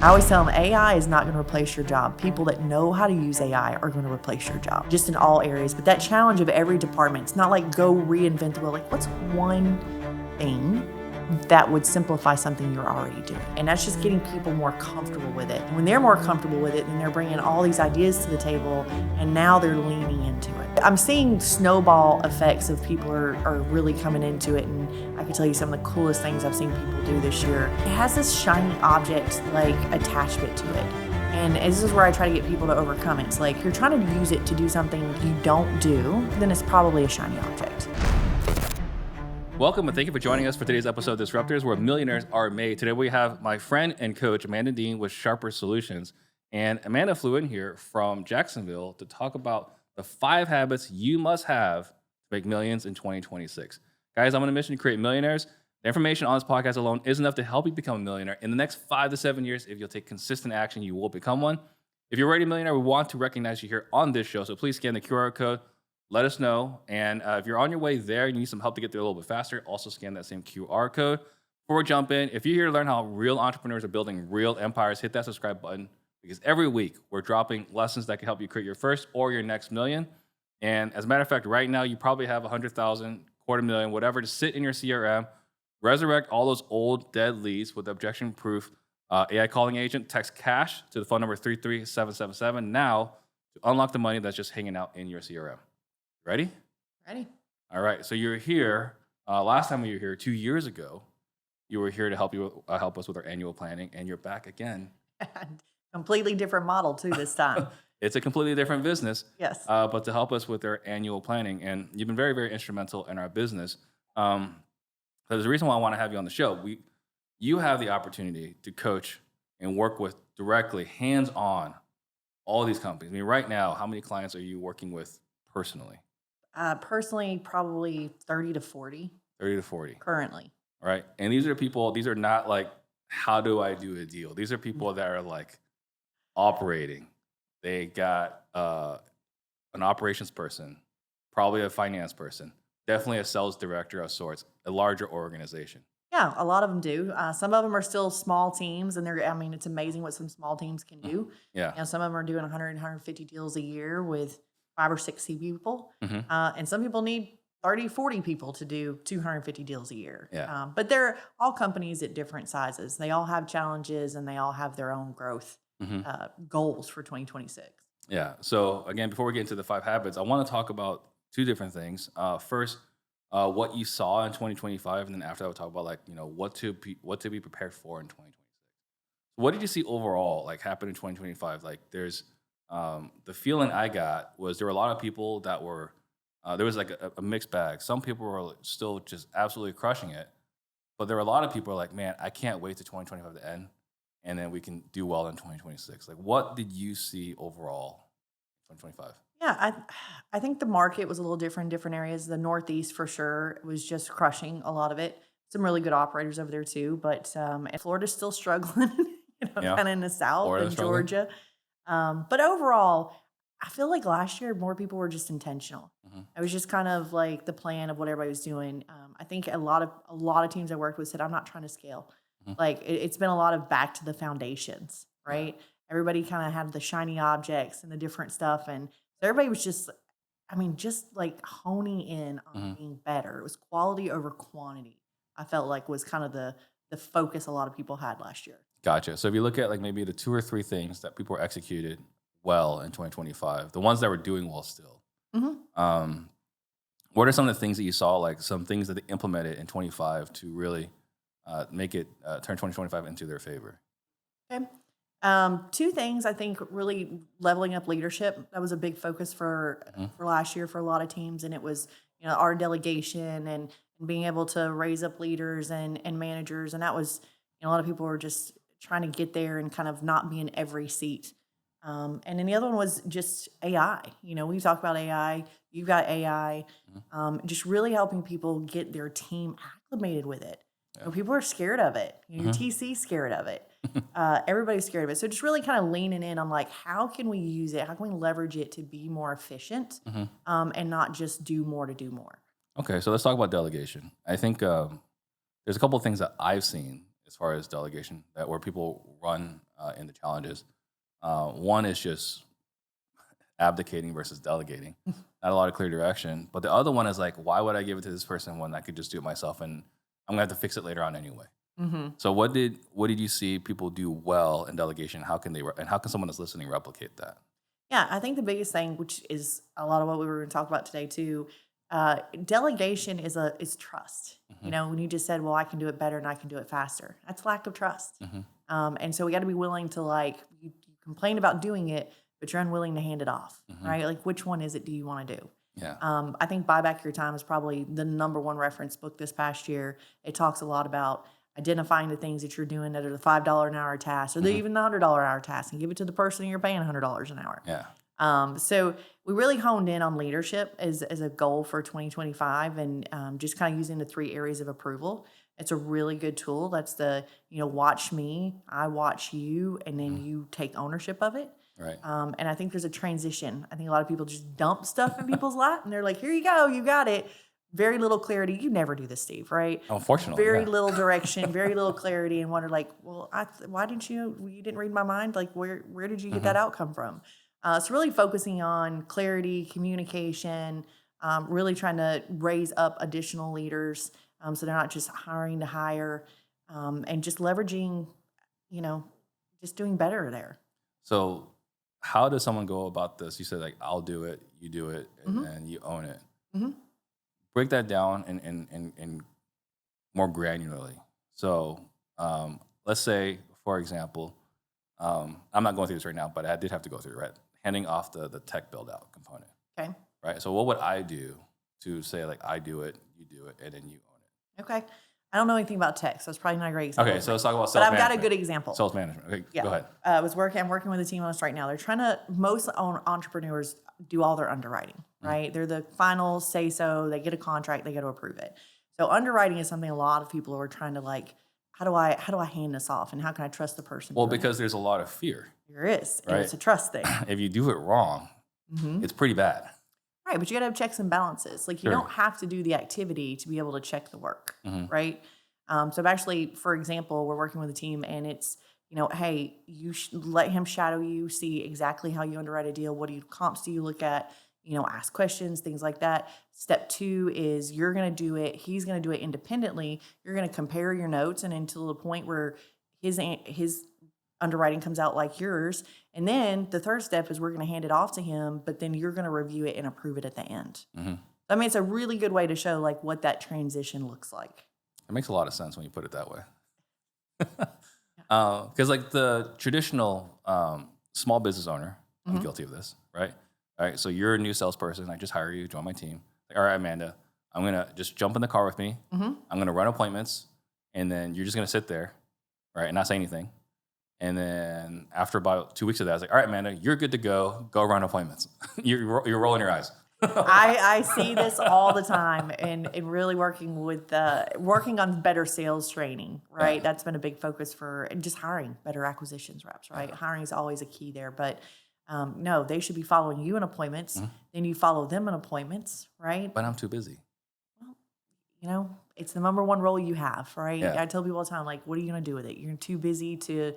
I always tell them AI is not going to replace your job. People that know how to use AI are going to replace your job, just in all areas. But that challenge of every department, it's not like go reinvent the wheel. Like, what's one thing that would simplify something you're already doing? And that's just getting people more comfortable with it. And when they're more comfortable with it, then they're bringing all these ideas to the table, and now they're leaning into it. I'm seeing snowball effects of people are really coming into it, and I can tell you some of the coolest things I've seen people do this year. It has this shiny object like attachment to it. And this is where I try to get people to overcome it. It's like, you're trying to use it to do something you don't do, then it's probably a shiny object. Welcome and thank you for joining us for today's episode of Disruptors, where millionaires are made. Today we have my friend and coach, Amanda Dean with Sharper Solutions. And Amanda flew in here from Jacksonville to talk about the 5 habits you must have to make millions in 2026. Guys, I'm on a mission to create millionaires. The information on this podcast alone is enough to help you become a millionaire. In the next 5 to 7 years, if you'll take consistent action, you will become one. If you're already a millionaire, we want to recognize you here on this show. So please scan the QR code. Let us know. And if you're on your way there and you need some help to get there a little bit faster, also scan that same QR code. Before we jump in, if you're here to learn how real entrepreneurs are building real empires, hit that subscribe button, because every week we're dropping lessons that can help you create your first or your next million. And as a matter of fact, right now you probably have 100,000, $250,000, whatever, to sit in your CRM, resurrect all those old dead leads with objection-proof AI calling agent. Text cash to the phone number 33777 now to unlock the money that's just hanging out in your CRM. Ready? Ready. All right. So you're here. Last time we were here 2 years ago, you were here to help us with our annual planning, and you're back again. Completely different model too this time. It's a completely different business. Yes. But to help us with our annual planning, and you've been very, very instrumental in our business. There's a reason why I want to have you on the show. You have the opportunity to coach and work with directly, hands-on, all these companies. I mean, right now, how many clients are you working with personally? Personally, probably 30 to 40. 30 to 40. Currently. Right. And these are people, these are not like, how do I do a deal? These are people that are like operating. They got an operations person, probably a finance person, definitely a sales director of sorts, a larger organization. Yeah, a lot of them do. Some of them are still small teams, and it's amazing what some small teams can do. Yeah. You know, some of them are doing 100, 150 deals a year with 5 or 6 people. Mm-hmm. And some people need 30, 40 people to do 250 deals a year. Yeah. But they're all companies at different sizes. They all have challenges, and they all have their own growth goals for 2026. Yeah. So again, before we get into the 5 habits, I want to talk about 2 different things. First, what you saw in 2025, and then after that, we'll talk about what to be prepared for in 2026. What did you see overall happen in 2025? There's the feeling I got was there were a lot of people that were there was a mixed bag. Some people were still just absolutely crushing it, but there were a lot of people who were like, man, I can't wait to 2025 to end, and then we can do well in 2026. What did you see overall in 2025? Yeah, I think the market was a little different in different areas. The Northeast, for sure, was just crushing a lot of it. Some really good operators over there, too. But and Florida's still struggling, kind of in the South, Florida's and Georgia. But overall, I feel like last year, more people were just intentional. Mm-hmm. It was just kind of like the plan of what everybody was doing. I think a lot of teams I worked with said, I'm not trying to scale. Mm-hmm. It's been a lot of back to the foundations, right? Yeah. Everybody kind of had the shiny objects and the different stuff. And so everybody was just honing in on being better. It was quality over quantity. I felt like was kind of the focus a lot of people had last year. Gotcha. So if you look at maybe the 2 or 3 things that people executed well in 2025, the ones that were doing well still, what are some of the things that you saw, some things that they implemented in 25 to really make it turn 2025 into their favor? Okay. 2 things, I think, really leveling up leadership. That was a big focus for last year for a lot of teams. And it was, our delegation and being able to raise up leaders and managers. And that was, a lot of people were just trying to get there and kind of not be in every seat. And then the other one was just AI. We talk about AI. You've got AI. Just really helping people get their team acclimated with it. Yeah. People are scared of it. Your TC's scared of it. Everybody's scared of it. So just really kind of leaning in on how can we use it? How can we leverage it to be more efficient and not just do more to do more? Okay, so let's talk about delegation. I think there's a couple of things that I've seen as far as delegation where people run in the challenges. One is just abdicating versus delegating. Not a lot of clear direction. But the other one is like, why would I give it to this person when I could just do it myself and I'm gonna have to fix it later on anyway? Mm-hmm. So what did you see people do well in delegation? How can how can someone that's listening replicate that? Yeah, I think the biggest thing, which is a lot of what we were going to talk about today too, delegation is trust. Mhm. When you just said, "Well, I can do it better and I can do it faster," that's lack of trust. Mhm. And so we got to be willing to you complain about doing it, but you're unwilling to hand it off, Mhm. right? Like, which one is it? Do you want to do? Yeah. I think Buy Back Your Time is probably the number one reference book this past year. It talks a lot about identifying the things that you're doing that are the $5 an hour tasks or Mhm. even the $100 an hour tasks and give it to the person you're paying $100 an hour. Yeah. So we really honed in on leadership as a goal for 2025 and just kind of using the 3 areas of approval. It's a really good tool. That's the, watch me, I watch you, and then you take ownership of it. Right. And I think there's a transition. I think a lot of people just dump stuff in people's lap and they're like, here you go, you got it. Very little clarity. You never do this, Steve, right? Unfortunately, Very yeah. little direction, very little clarity, and wonder like, well, why didn't you didn't read my mind? Like, where did you get that outcome from? So really focusing on clarity, communication, really trying to raise up additional leaders so they're not just hiring to hire and just leveraging, just doing better there. So how does someone go about this? You said like, I'll do it, you do it, and Mhm. then you own it. Mhm. Break that down in more granularly. So let's say, for example, I'm not going through this right now, but I did have to go through it, right? Handing off the tech build out component, Okay. right? So what would I do to say like, I do it, you do it, and then you own it? Okay. I don't know anything about tech, so it's probably not a great example. Okay, so let's talk about But sales I've got a management. good example. Sales management. Okay, Yeah. go ahead. I'm working with a team on this right now. They're trying to, most entrepreneurs do all their underwriting, right? They're the final say so, they get a contract, they got to approve it. So underwriting is something a lot of people are trying to how do I hand this off and how can I trust the person? Well, doing because there's a lot of fear. it? There is, and right? it's a trust thing. If you do it wrong, Mhm. it's pretty bad. Right, but you got to have checks and balances. Like you Sure. don't have to do the activity to be able to check the work, Mhm. right? So I've actually, for example, we're working with a team and it's, hey, you let him shadow you, see exactly how you underwrite a deal. What comps do you look at? Ask questions, things like that. Step 2 is you're going to do it. He's going to do it independently. You're going to compare your notes and until the point where his underwriting comes out like yours. And then the third step is we're going to hand it off to him, but then you're going to review it and approve it at the end. Mhm. I mean, it's a really good way to show what that transition looks like. It makes a lot of sense when you put it that way. Because like the traditional small business owner, I'm guilty of this, right? All right, so you're a new salesperson. I just hire you, join my team. Like, all right, Amanda, I'm gonna just jump in the car with me. I'm gonna run appointments, and then you're just gonna sit there, right, and not say anything. And then after about 2 weeks of that, I was like, all right, Amanda, you're good to go. Go run appointments. you're rolling your eyes. I see this all the time and really working on better sales training, right? Yeah. That's been a big focus for just hiring better acquisitions reps, right? Hiring is always a key there, but no, they should be following you in appointments. Then you follow them in appointments, right? But I'm too busy. It's the number one role you have, right? Yeah. I tell people all the time, what are you going to do with it? You're too busy to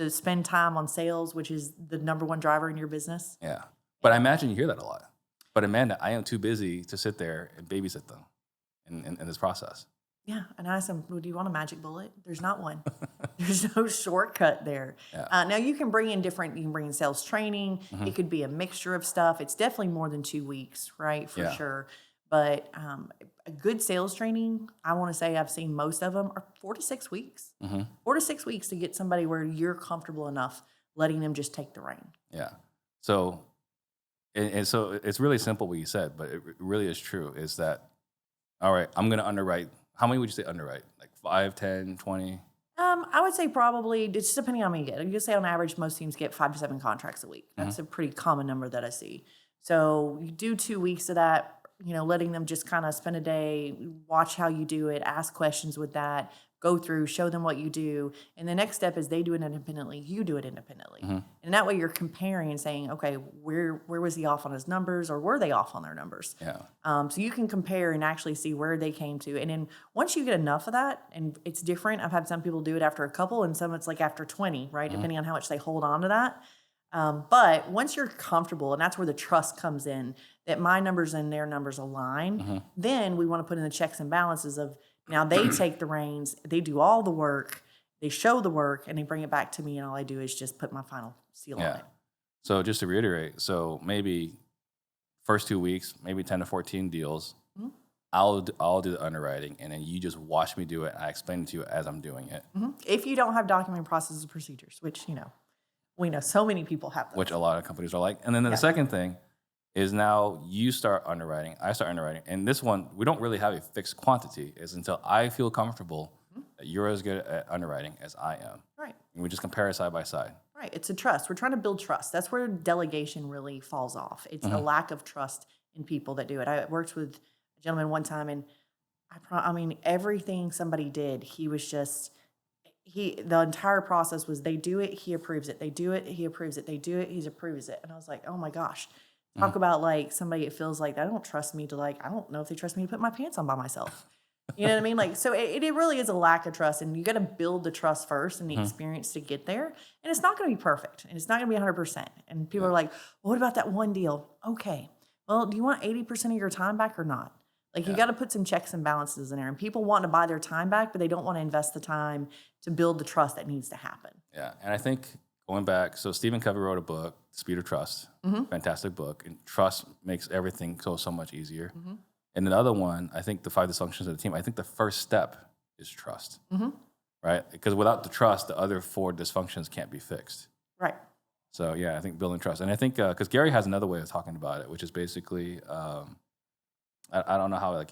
spend time on sales, which is the number one driver in your business. Yeah. But I imagine you hear that a lot. But Amanda, I am too busy to sit there and babysit them in this process. Yeah, and I asked them, well, do you want a magic bullet? There's not one. There's no shortcut there. Yeah. Now you can bring in sales training. It could be a mixture of stuff. It's definitely more than 2 weeks, right? For Yeah. sure. But a good sales training, I want to say I've seen most of them are 4 to 6 weeks. 4 to 6 weeks to get somebody where you're comfortable enough letting them just take the reign. Yeah. So, and so it's really simple what you said, but it really is true. Is that, all right, I'm going to underwrite. How many would you say underwrite? Like 5, 10, 20? I would say probably, just depending on how many you get. You say on average, most teams get 5 to 7 contracts a week. That's a pretty common number that I see. So you do 2 weeks of that, letting them just kind of spend a day, watch how you do it, ask questions with that, go through, show them what you do. And the next step is they do it independently, you do it independently. And that way you're comparing and saying, okay, where was he off on his numbers, or were they off on their numbers? Yeah. So you can compare and actually see where they came to. And then once you get enough of that, and it's different, I've had some people do it after a couple, and some it's like after 20, right? Depending on how much they hold on to that. But once you're comfortable, and that's where the trust comes in, that my numbers and their numbers align, then we want to put in the checks and balances of, now they take the reins, they do all the work, they show the work, and they bring it back to me, and all I do is just put my final seal on it. So just to reiterate, so maybe first 2 weeks, maybe 10 to 14 deals, I'll do the underwriting, and then you just watch me do it. I explain it to you as I'm doing it. If you don't have documented processes and procedures, which, we know so many people have those. Which a lot of companies are like. And then the second thing is, now you start underwriting, I start underwriting. And this one, we don't really have a fixed quantity. It's until I feel comfortable that you're as good at underwriting as I am. Right. And we just compare it side by side. Right. It's a trust. We're trying to build trust. That's where delegation really falls off. It's the lack of trust in people that do it. I worked with a gentleman one time, and I mean, everything somebody did, he was just, the entire process was, they do it, he approves it. They do it, he approves it. They do it, he approves it. And I was like, oh my gosh. Talk about like somebody that feels like they don't trust me to, like, I don't know if they trust me to put my pants on by myself. You know what I mean? Like, so it really is a lack of trust, and you got to build the trust first and the experience to get there. And it's not going to be perfect, and it's not going to be 100%. And people are like, well, what about that one deal? Okay. Well, do you want 80% of your time back or not? Like, you got to put some checks and balances in there, and people want to buy their time back, but they don't want to invest the time to build the trust that needs to happen. Yeah. And I think going back, so Stephen Covey wrote a book, Speed of Trust, fantastic book. And trust makes everything so much easier. And the other one, I think the 5 dysfunctions of the team, I think the first step is trust, right? Because without the trust, the other 4 dysfunctions can't be fixed. Right. So yeah, I think building trust. And I think, because Gary has another way of talking about it, which is basically, I don't know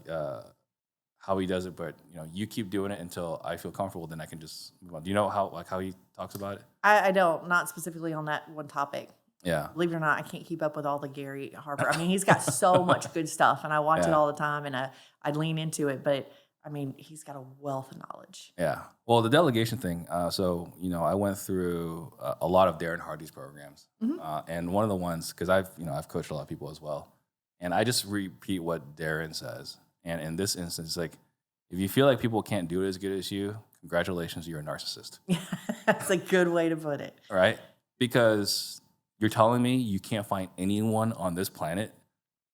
how he does it, but you keep doing it until I feel comfortable, then I can just move on. Do you know how he talks about it? I don't, not specifically on that one topic. Yeah. Believe it or not, I can't keep up with all the Gary Harper. I mean, he's got so much good stuff, and I watch it all the time, and I lean into it. But I mean, he's got a wealth of knowledge. Yeah. Well, the delegation thing. So I went through a lot of Darren Hardy's programs, and one of the ones, because I've coached a lot of people as well, and I just repeat what Darren says. And in this instance, like, if you feel like people can't do it as good as you, congratulations, you're a narcissist. That's a good way to put it. Right? Because you're telling me you can't find anyone on this planet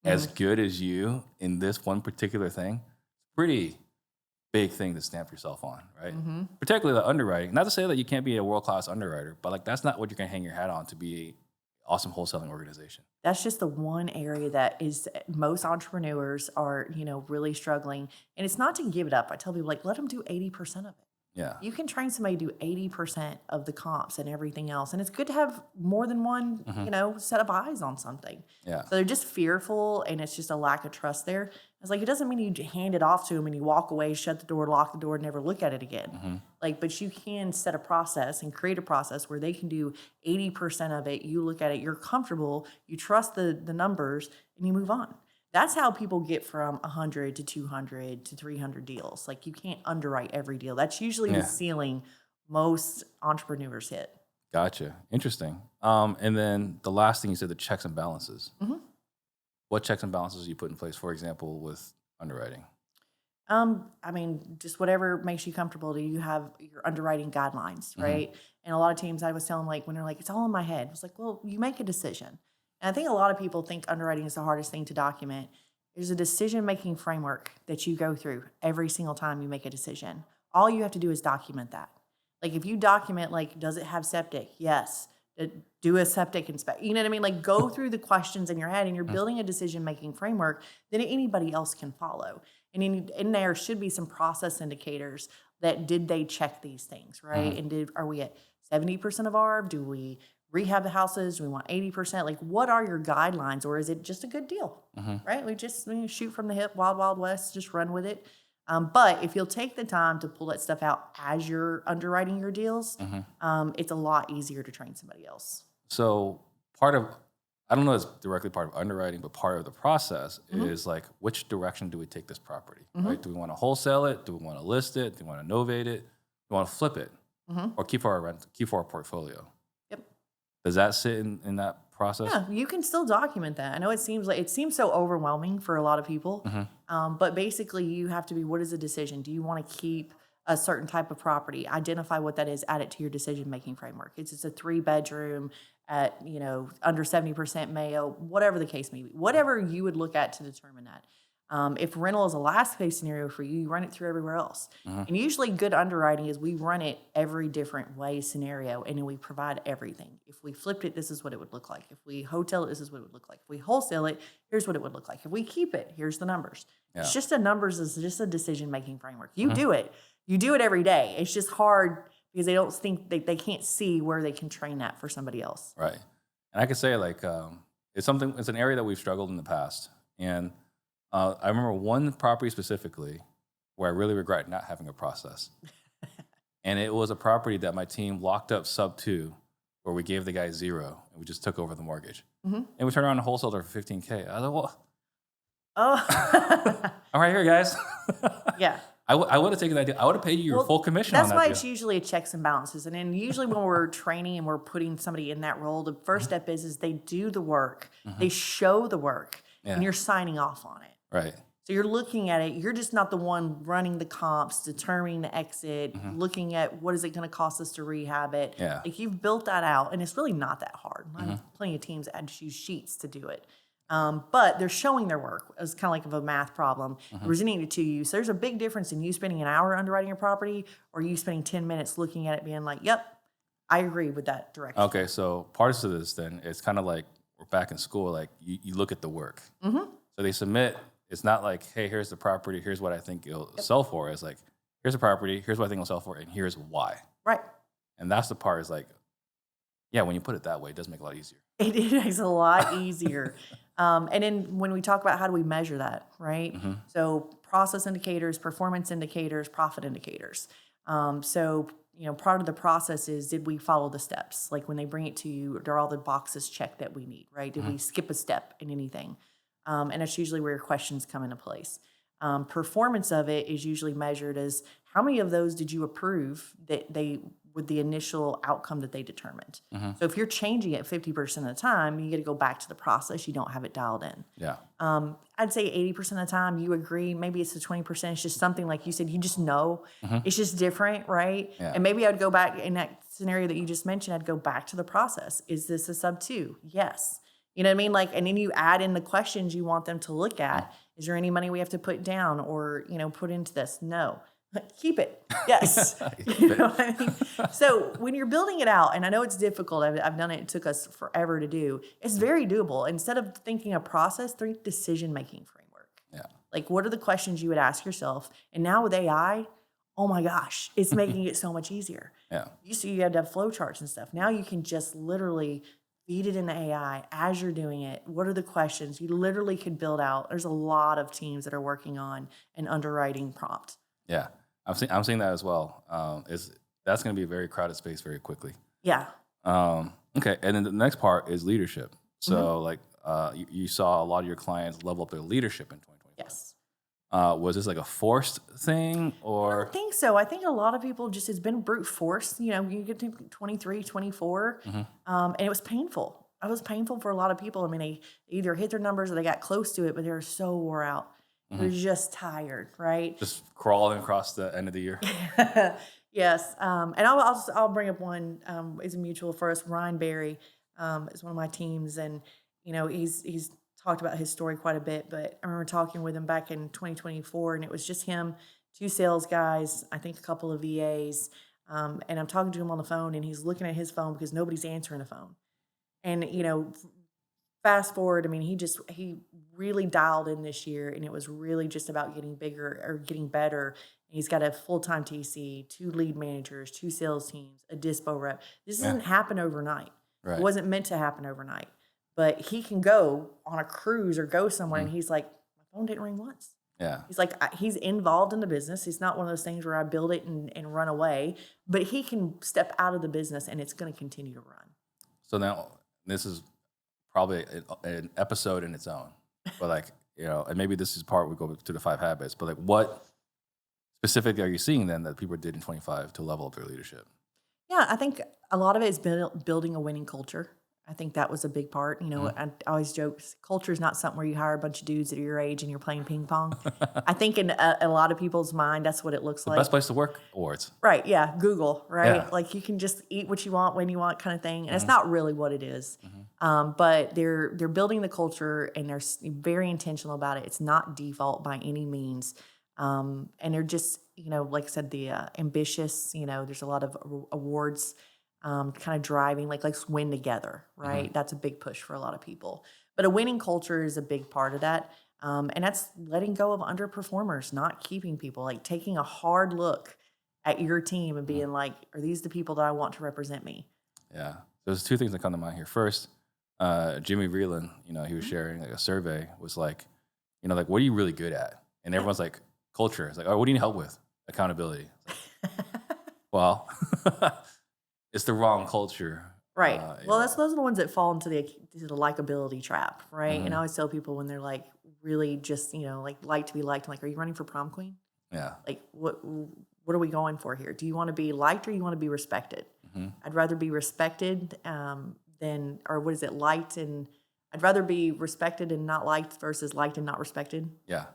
as good as you in this one particular thing. Pretty big thing to stamp yourself on, right? Particularly the underwriting. Not to say that you can't be a world-class underwriter, but like, that's not what you're going to hang your hat on to be an awesome wholesaling organization. That's just the one area that is, most entrepreneurs are, really struggling. And it's not to give it up. I tell people, like, let them do 80% of it. Yeah. You can train somebody to do 80% of the comps and everything else. And it's good to have more than one, set of eyes on something. Yeah. So they're just fearful, and it's just a lack of trust there. It's like, it doesn't mean you hand it off to them and you walk away, shut the door, lock the door, and never look at it again. But you can set a process and create a process where they can do 80% of it. You look at it, you're comfortable, you trust the numbers, and you move on. That's how people get from 100 to 200 to 300 deals. Like, you can't underwrite every deal. That's usually the ceiling most entrepreneurs hit. Gotcha. Interesting. And then the last thing you said, the checks and balances. What checks and balances do you put in place, for example, with underwriting? I mean, just whatever makes you comfortable. Do you have your underwriting guidelines, right? And a lot of teams, I was telling, like, when they're like, it's all in my head. I was like, well, you make a decision. And I think a lot of people think underwriting is the hardest thing to document. There's a decision-making framework that you go through every single time you make a decision. All you have to do is document that. Like, if you document, like, does it have septic? Yes. Do a septic inspection. You know what I mean? Like, go through the questions in your head, and you're building a decision-making framework that anybody else can follow. And in there should be some process indicators that, did they check these things, right? And are we at 70% of ARB? Do we rehab the houses? Do we want 80%? Like, what are your guidelines, or is it just a good deal, right? We just shoot from the hip, wild, wild west, just run with it. But if you'll take the time to pull that stuff out as you're underwriting your deals, it's a lot easier to train somebody else. So part of I don't know if it's directly part of underwriting, but part of the process is like, which direction do we take this property, right? Do we want to wholesale it? Do we want to list it? Do we want to novate it? Do we want to flip it? Or keep for our portfolio? Yep. Does that sit in that process? Yeah, you can still document that. I know it seems so overwhelming for a lot of people, but basically you have to be, what is the decision? Do you want to keep a certain type of property? Identify what that is, add it to your decision-making framework. It's a 3-bedroom at, under 70% Mayo, whatever the case may be, whatever you would look at to determine that. If rental is a last case scenario for you, you run it through everywhere else. And usually good underwriting is we run it every different way scenario, and then we provide everything. If we flipped it, this is what it would look like. If we hotel it, this is what it would look like. If we wholesale it, here's what it would look like. If we keep it, here's the numbers. Yeah. It's just it's just a decision-making framework. You do it. You do it every day. It's just hard because they don't think they can't see where they can train that for somebody else. Right. And I could say it's an area that we've struggled in the past. And I remember one property specifically where I really regret not having a process. And it was a property that my team locked up sub 2, where we gave the guy 0 and we just took over the mortgage. And we turned around and wholesaled her for $15K. I was like, well, I'm right here, guys. Yeah. I would have taken that deal. I would have paid you your full commission on that That's why deal. it's usually a checks and balances. And then usually when we're training and we're putting somebody in that role, the first step is they do the work. They show the work, and you're signing off on it. Right. So you're looking at it. You're just not the one running the comps, determining the exit, looking at what is it going to cost us to rehab it. Yeah. Like you've built that out, and it's really not that hard. I have plenty of teams that just use sheets to do it. But they're showing their work. It's kind of like a math problem, presenting it to you. So there's a big difference in you spending an hour underwriting your property or you spending 10 minutes looking at it being like, yep, I agree with that direction. Okay, so parts of this then, it's kind of like we're back in school, like you look at the work. So they submit, it's not like, hey, here's the property, here's what I think it'll sell for. It's like, here's the property, here's what I think it'll sell for, and here's why. Right. And that's the part is like, yeah, when you put it that way, it does make it a lot easier. It makes it a lot easier. And then when we talk about how do we measure that, right? So process indicators, performance indicators, profit indicators. So, part of the process is, did we follow the steps? Like when they bring it to you, are all the boxes checked that we need, right? Did we skip a step in anything? And that's usually where your questions come into place. Performance of it is usually measured as how many of those did you approve that they with the initial outcome that they determined. So if you're changing it 50% of the time, you got to go back to the process. You don't have it dialed in. Yeah. I'd say 80% of the time you agree. Maybe it's the 20%. It's just something like you said, you just know. It's just different, right? Yeah. And maybe I'd go back in that scenario that you just mentioned, I'd go back to the process. Is this a sub 2? Yes. You know what I mean? And then you add in the questions you want them to look at. Is there any money we have to put down or, put into this? No. Keep it. Yes. You know what I mean? So when you're building it out, and I know it's difficult, I've done it, it took us forever to do, it's very doable. Instead of thinking a process, think decision-making framework. Yeah. Like, what are the questions you would ask yourself? And now with AI, oh my gosh, it's making it so much easier. Yeah. Used to you had to have flow charts and stuff. Now you can just literally feed it in the AI as you're doing it. What are the questions? You literally could build out. There's a lot of teams that are working on an underwriting prompt. Yeah. I'm seeing that as well. That's going to be a very crowded space very quickly. Yeah. Okay. And then the next part is leadership. So you saw a lot of your clients level up their leadership in 2020. Yes. Was this like a forced thing or? I don't think so. I think a lot of people just, it's been brute force. You get to 23, 24, and it was painful. It was painful for a lot of people. I mean, they either hit their numbers or they got close to it, but they were so wore out. They're just tired, right? Just crawling across the end of the year. Yes. And I'll bring up one, is a mutual for us. Ryan Berry is one of my teams, and he's talked about his story quite a bit. But I remember talking with him back in 2024, and it was just him, 2 sales guys, I think a couple of VAs, and I'm talking to him on the phone, and he's looking at his phone because nobody's answering the phone. And fast forward, I mean, he really dialed in this year, and it was really just about getting bigger or getting better. And he's got a full-time TC, 2 lead managers, 2 sales teams, a dispo rep. This doesn't happen overnight. Right. It wasn't meant to happen overnight. But he can go on a cruise or go somewhere, and he's like, my phone didn't ring once. Yeah. He's like, he's involved in the business. It's not one of those things where I build it and run away. But he can step out of the business, and it's going to continue to run. So now this is probably an episode in its own. But like, and maybe this is part we go to the 5 habits, but like what specifically are you seeing then that people did in 25 to level up their leadership? Yeah, I think a lot of it is building a winning culture. I think that was a big part. I always joke, culture is not something where you hire a bunch of dudes at your age and you're playing ping pong. I think in a lot of people's mind, that's what it looks like. Best place to work awards. Right, yeah, Google, right? Yeah. Like you can just eat what you want, when you want kind of thing. And it's not really what it is. But they're building the culture and they're very intentional about it. It's not default by any means. And they're just, like I said, the ambitious, there's a lot of awards kind of driving, like let's win together, right? That's a big push for a lot of people. But a winning culture is a big part of that. And that's letting go of underperformers, not keeping people, like taking a hard look at your team and being like, are these the people that I want to represent me? Yeah. There's 2 things that come to mind here. First, Jimmy Vreeland, he was sharing like a survey, was like, like, what are you really good at? And everyone's like, culture. It's like, oh, what do you need help with? Accountability. Well, it's the wrong culture. Right. Well, those are the ones that fall into the likability trap, right? And I always tell people when they're like really just, like to be liked, I'm like, are you running for prom queen? Yeah. Like, what are we going for here? Do you want to be liked or you want to be respected? I'd rather be respected than, or what is it, liked and, I'd rather be respected and not liked versus liked and not respected. Yeah.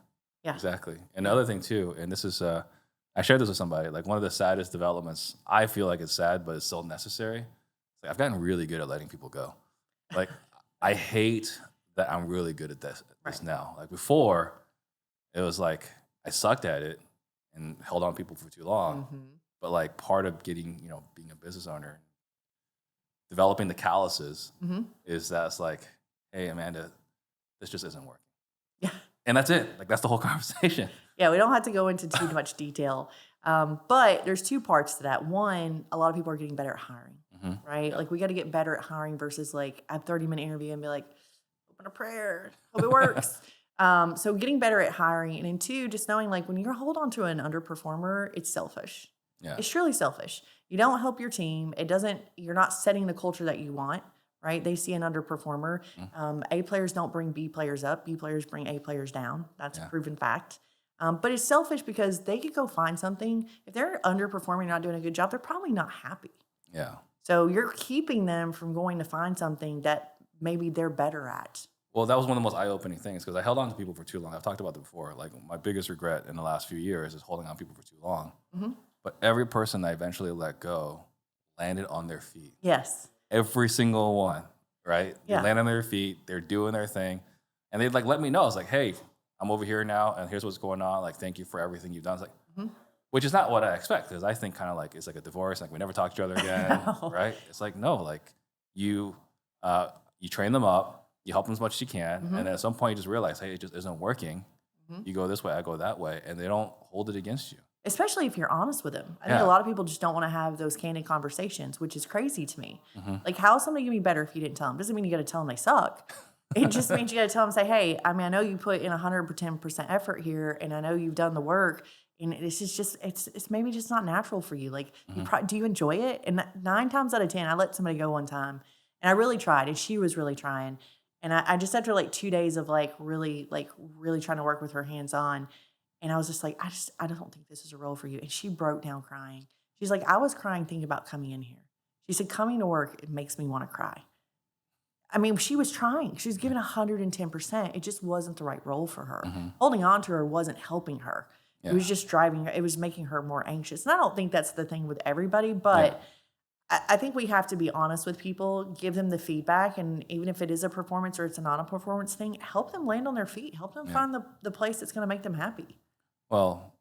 Yeah. Exactly. And the other thing too, and this is, I shared this with somebody, like one of the saddest developments, I feel like it's sad, but it's still necessary. Like I've gotten really good at letting people go. Like I hate that I'm really good at this now. Like before, it was like I sucked at it and held on to people for too long. But like part of getting, being a business owner, developing the calluses is that it's like, hey, Amanda, this just isn't working. Yeah. And that's it. Like that's the whole conversation. Yeah, we don't have to go into too much detail. But there's 2 parts to that. One, a lot of people are getting better at hiring, right? Like we got to get better at hiring versus like a 30-minute interview and be like, open a prayer, hope it works. So getting better at hiring. And then 2, just knowing like when you hold on to an underperformer, it's selfish. Yeah. It's truly selfish. You don't help your team. You're not setting the culture that you want, right? They see an underperformer. A players don't bring B players up. B players bring A players down. That's a proven fact. But it's selfish because they could go find something. If they're underperforming, not doing a good job, they're probably not happy. Yeah. So you're keeping them from going to find something that maybe they're better at. Well, that was one of the most eye-opening things because I held on to people for too long. I've talked about it before. Like my biggest regret in the last few years is holding on to people for too long. But every person I eventually let go landed on their feet. Yes. Every single one, right? Yeah. They land on their feet. They're doing their thing. And they'd like let me know. It's like, hey, I'm over here now, and here's what's going on. Like, thank you for everything you've done. It's like, which is not what I expect because I think kind of like it's like a divorce. Like we never talk to each other again, right? It's like, no, like you train them up. You help them as much as you can. And then at some point you just realize, hey, it just isn't working. You go this way, I go that way. And they don't hold it against you. Especially if you're honest with them. I think a lot of people just don't want to have those candid conversations, which is crazy to me. Like, how is somebody going to be better if you didn't tell them? Doesn't mean you got to tell them they suck. It just means you got to tell them, say, hey, I mean, I know you put in 110% effort here, and I know you've done the work, and this is just, it's maybe just not natural for you. Like, do you enjoy it? And 9 times out of 10, I let somebody go one time, and I really tried, and she was really trying. And I just, after like 2 days of really trying to work with her hands on, and I was just like, I don't think this is a role for you. And she broke down crying. She's like, I was crying thinking about coming in here. She said, coming to work, it makes me want to cry. I mean, she was trying. She was giving 110%. It just wasn't the right role for her. Holding on to her wasn't helping her. It was just driving her. It was making her more anxious. And I don't think that's the thing with everybody, but I think we have to be honest with people, give them the feedback, and even if it is a performance or it's a non-performance thing, help them land on their feet. Help them find the place that's going to make them happy. Well,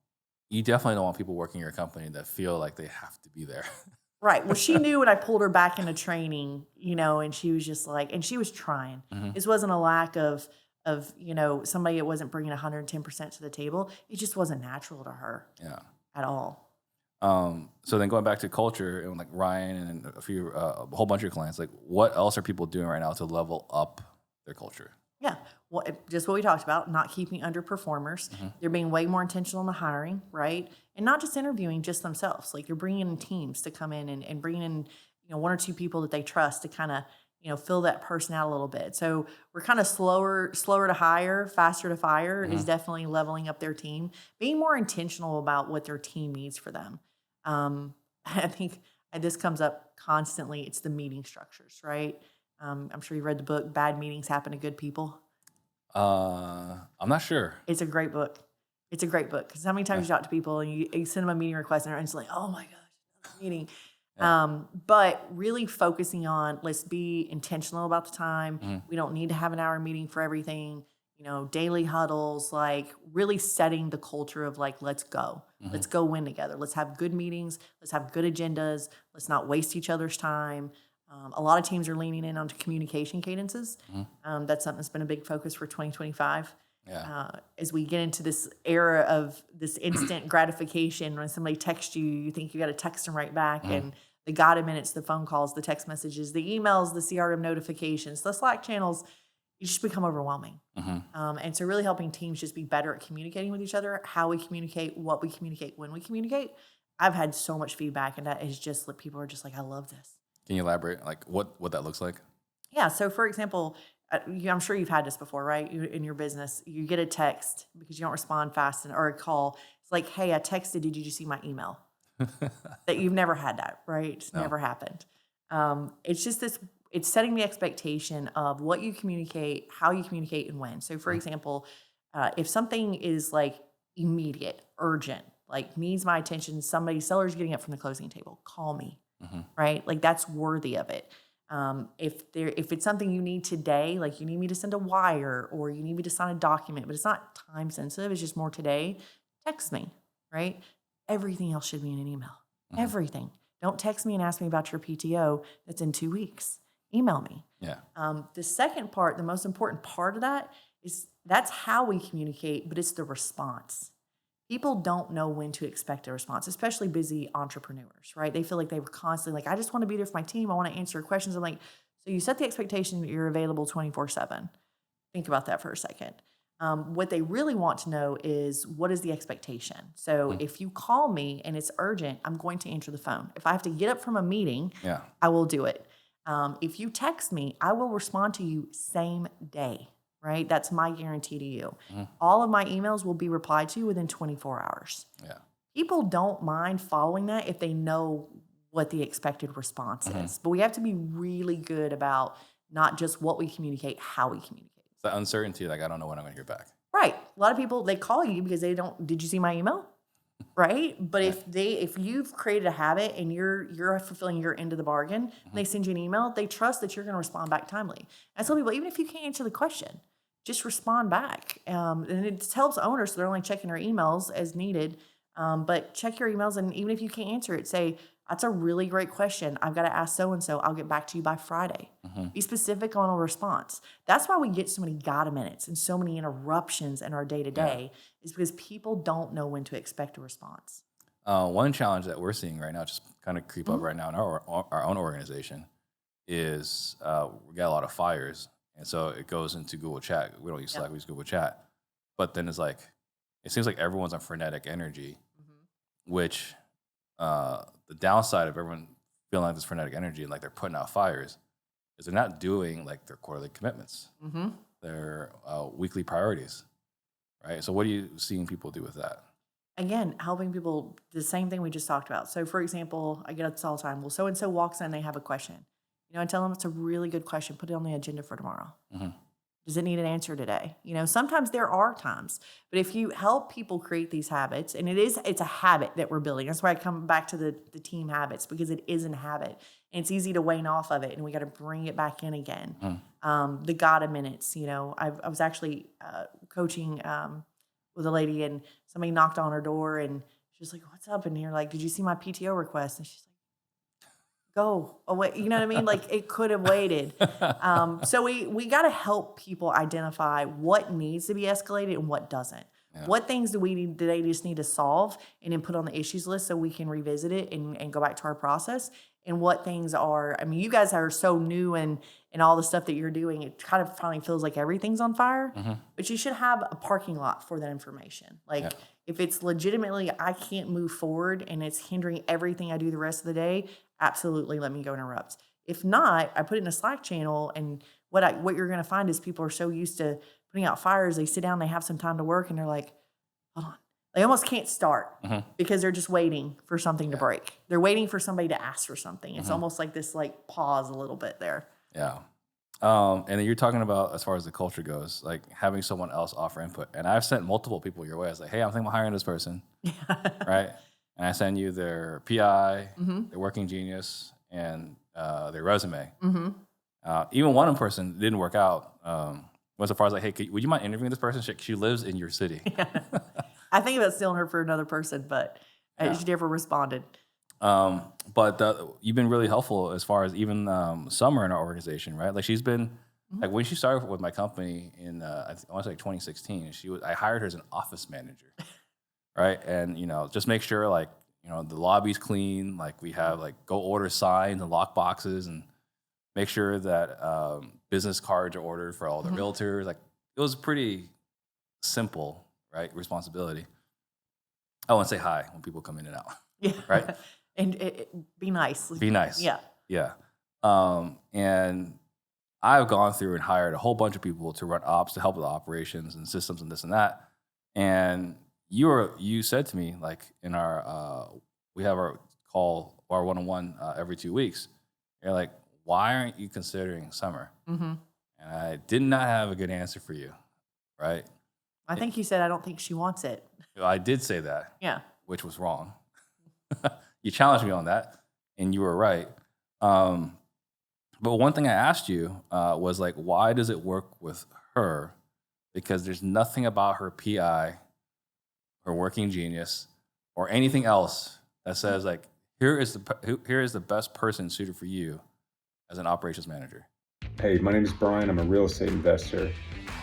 you definitely don't want people working in your company that feel like they have to be there. Right. Well, she knew when I pulled her back into training, and she was just like, and she was trying. This wasn't a lack of somebody that wasn't bringing 110% to the table. It just wasn't natural to her at all. So then going back to culture and like Ryan and a whole bunch of your clients, like what else are people doing right now to level up their culture? Yeah. Well, just what we talked about, not keeping underperformers. They're being way more intentional in the hiring, right? And not just interviewing just themselves. Like you're bringing in teams to come in and bringing in, 1 or 2 people that they trust to kind of, fill that person out a little bit. So we're kind of slower to hire, faster to fire is definitely leveling up their team, being more intentional about what their team needs for them. I think this comes up constantly. It's the meeting structures, right? I'm sure you read the book, Bad Meetings Happen to Good People. I'm not sure. It's a great book. It's a great book because how many times you talk to people and you send them a meeting request and it's like, oh my gosh, meeting. But really focusing on, let's be intentional about the time. We don't need to have an hour meeting for everything. Daily huddles, like really setting the culture of like, let's go. Let's go win together. Let's have good meetings. Let's have good agendas. Let's not waste each other's time. A lot of teams are leaning in onto communication cadences. That's something that's been a big focus for 2025. As we get into this era of this instant gratification, when somebody texts you, you think you got to text them right back. And the guided minutes, the phone calls, the text messages, the emails, the CRM notifications, the Slack channels, you just become overwhelming. And so really helping teams just be better at communicating with each other, how we communicate, what we communicate, when we communicate. I've had so much feedback, and that is just like, people are just like, I love this. Can you elaborate, like what that looks like? Yeah. So for example, I'm sure you've had this before, right? In your business, you get a text because you don't respond fast, or a call. It's like, hey, I texted, did you see my email? That you've never had that, right? It's never happened. It's just this, it's setting the expectation of what you communicate, how you communicate, and when. So for example, if something is like immediate, urgent, like needs my attention, seller's getting up from the closing table, call me, right? Like that's worthy of it. If it's something you need today, like you need me to send a wire or you need me to sign a document, but it's not time sensitive, it's just more today, text me, right? Everything else should be in an email. Everything. Don't text me and ask me about your PTO that's in 2 weeks. Email me. The second part, the most important part of that is that's how we communicate, but it's the response. People don't know when to expect a response, especially busy entrepreneurs, right? They feel like they were constantly like, I just want to be there for my team. I want to answer questions. I'm like, so you set the expectation that you're available 24/7. Think about that for a second. What they really want to know is, what is the expectation? So if you call me and it's urgent, I'm going to answer the phone. If I have to get up from a meeting, I will do it. If you text me, I will respond to you same day, right? That's my guarantee to you. All of my emails will be replied to within 24 hours. People don't mind following that if they know what the expected response is. But we have to be really good about not just what we communicate, how we communicate. The uncertainty, like I don't know when I'm going to hear back. Right. A lot of people, they call you because they don't, did you see my email? Right. But if you've created a habit and you're fulfilling your end of the bargain, and they send you an email, they trust that you're going to respond back timely. And some people, even if you can't answer the question, just respond back. And it helps owners, so they're only checking their emails as needed. But check your emails, and even if you can't answer it, say, that's a really great question. I've got to ask so-and-so. I'll get back to you by Friday. Be specific on a response. That's why we get so many gotta minutes and so many interruptions in our day-to-day is because people don't know when to expect a response. One challenge that we're seeing right now, just kind of creep up right now in our own organization, is we got a lot of fires. And so it goes into Google Chat. We don't use Slack, we use Google Chat. But then it's like, it seems like everyone's on frenetic energy, which the downside of everyone feeling like this frenetic energy and like they're putting out fires is they're not doing like their quarterly commitments, their weekly priorities, right? So what are you seeing people do with that? Again, helping people, the same thing we just talked about. So for example, I get this all the time. Well, so-and-so walks in, they have a question. I tell them it's a really good question. Put it on the agenda for tomorrow. Does it need an answer today? Sometimes there are times, but if you help people create these habits, and it's a habit that we're building. That's why I come back to the team habits, because it is a habit and it's easy to wane off of it, and we got to bring it back in again. The gotta minutes, I was actually coaching with a lady, and somebody knocked on her door, and she was like, "What's up?" And you're like, "Did you see my PTO request?" And she's like, go away. You know what I mean? Like it could have waited. So we got to help people identify what needs to be escalated and what doesn't. What things do they just need to solve and then put on the issues list so we can revisit it and go back to our process? And what things are, you guys are so new and all the stuff that you're doing, it kind of finally feels like everything's on fire, but you should have a parking lot for that information. Like if it's legitimately, I can't move forward and it's hindering everything I do the rest of the day, absolutely let me go interrupt. If not, I put it in a Slack channel, and what you're going to find is people are so used to putting out fires, they sit down, they have some time to work, and they're like, hold on. They almost can't start because they're just waiting for something to break. They're waiting for somebody to ask for something. It's almost like this like pause a little bit there. Yeah. And then you're talking about, as far as the culture goes, like having someone else offer input. And I've sent multiple people your way. I was like, hey, I'm thinking about hiring this person. Right. And I send you their PI, their working genius, and their resume. Even one person didn't work out. Went so far as like, hey, would you mind interviewing this person? She lives in your city. I think about stealing her for another person, but she never responded. But you've been really helpful as far as even Summer in our organization, right? Like she's been, like when she started with my company in, I want to say 2016, I hired her as an office manager, right? And, just make sure like, the lobby's clean, like we have like go order signs and lock boxes and make sure that business cards are ordered for all the realtors. Like it was pretty simple, right? Responsibility. Oh, and say hi when people come in and out. Yeah. Right. And be nice. Be nice. Yeah. Yeah. And I've gone through and hired a whole bunch of people to run ops, to help with operations and systems and this and that. And you said to me, like in our, we have our call, our one-on-one every 2 weeks. You're like, why aren't you considering Summer? And I did not have a good answer for you, right? I think you said, I don't think she wants it. I did say that. Yeah. Which was wrong. You challenged me on that, and you were right. But one thing I asked you was like, why does it work with her? Because there's nothing about her PI, her working genius, or anything else that says like, here is the best person suited for you as an operations manager. Hey, my name is Brian. I'm a real estate investor.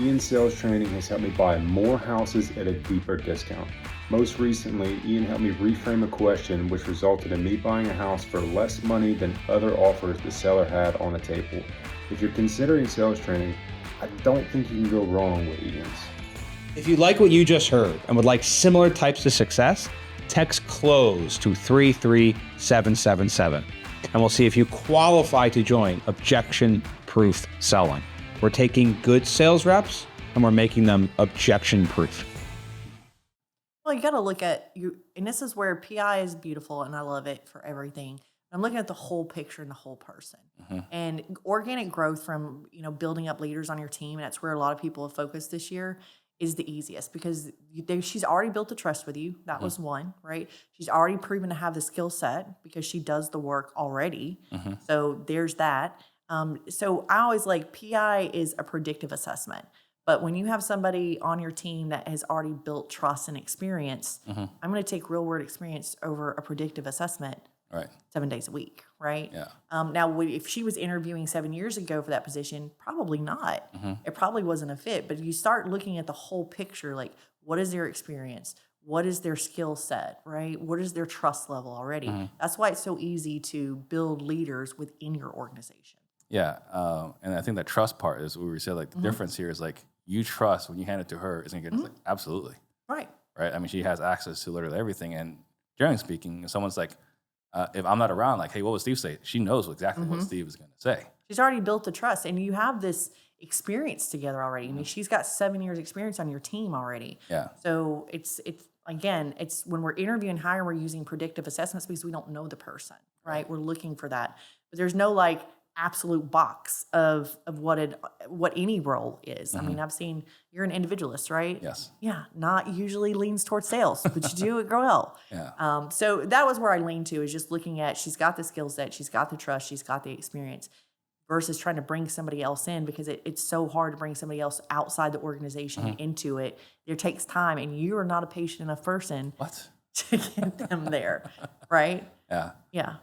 Ian's sales training has helped me buy more houses at a deeper discount. Most recently, Ian helped me reframe a question which resulted in me buying a house for less money than other offers the seller had on the table. If you're considering sales training, I don't think you can go wrong with Ian's. If you like what you just heard and would like similar types of success, text CLOSE to 33777 and we'll see if you qualify to join Objection-Proof Selling. We're taking good sales reps and we're making them objection-proof. Well, you got to look at you, and this is where PI is beautiful, and I love it for everything. I'm looking at the whole picture and the whole person, and organic growth from building up leaders on your team. And that's where a lot of people have focused this year. Is the easiest because she's already built the trust with you. That was one, right? She's already proven to have the skill set because she does the work already. So there's that. So I always like PI is a predictive assessment. But when you have somebody on your team that has already built trust and experience, I'm going to take real world experience over a predictive assessment. Right. 7 days a week, right? Yeah. Now, if she was interviewing 7 years ago for that position, probably not. It probably wasn't a fit. But you start looking at the whole picture, like what is their experience? What is their skill set, right? What is their trust level already? That's why it's so easy to build leaders within your organization. Yeah. And I think that trust part is what we said, like the difference here is like you trust when you hand it to her, it's going to get like, absolutely. Right. Right. I mean, she has access to literally everything. And generally speaking, if someone's like, if I'm not around, like, hey, what would Steve say? She knows exactly what Steve is going to say. She's already built the trust, and you have this experience together already. I mean, she's got 7 years experience on your team already. Yeah. So it's when we're interviewing hire, we're using predictive assessments because we don't know the person, right? We're looking for that. But there's no like absolute box of what any role is. I mean, I've seen you're an individualist, right? Yes. Yeah, not usually leans towards sales, but you do it well. Yeah. So that was where I leaned to, is just looking at she's got the skill set, she's got the trust, she's got the experience, versus trying to bring somebody else in because it's so hard to bring somebody else outside the organization into it. It takes time, and you are not a patient enough person to get them there, right? Yeah. Yeah.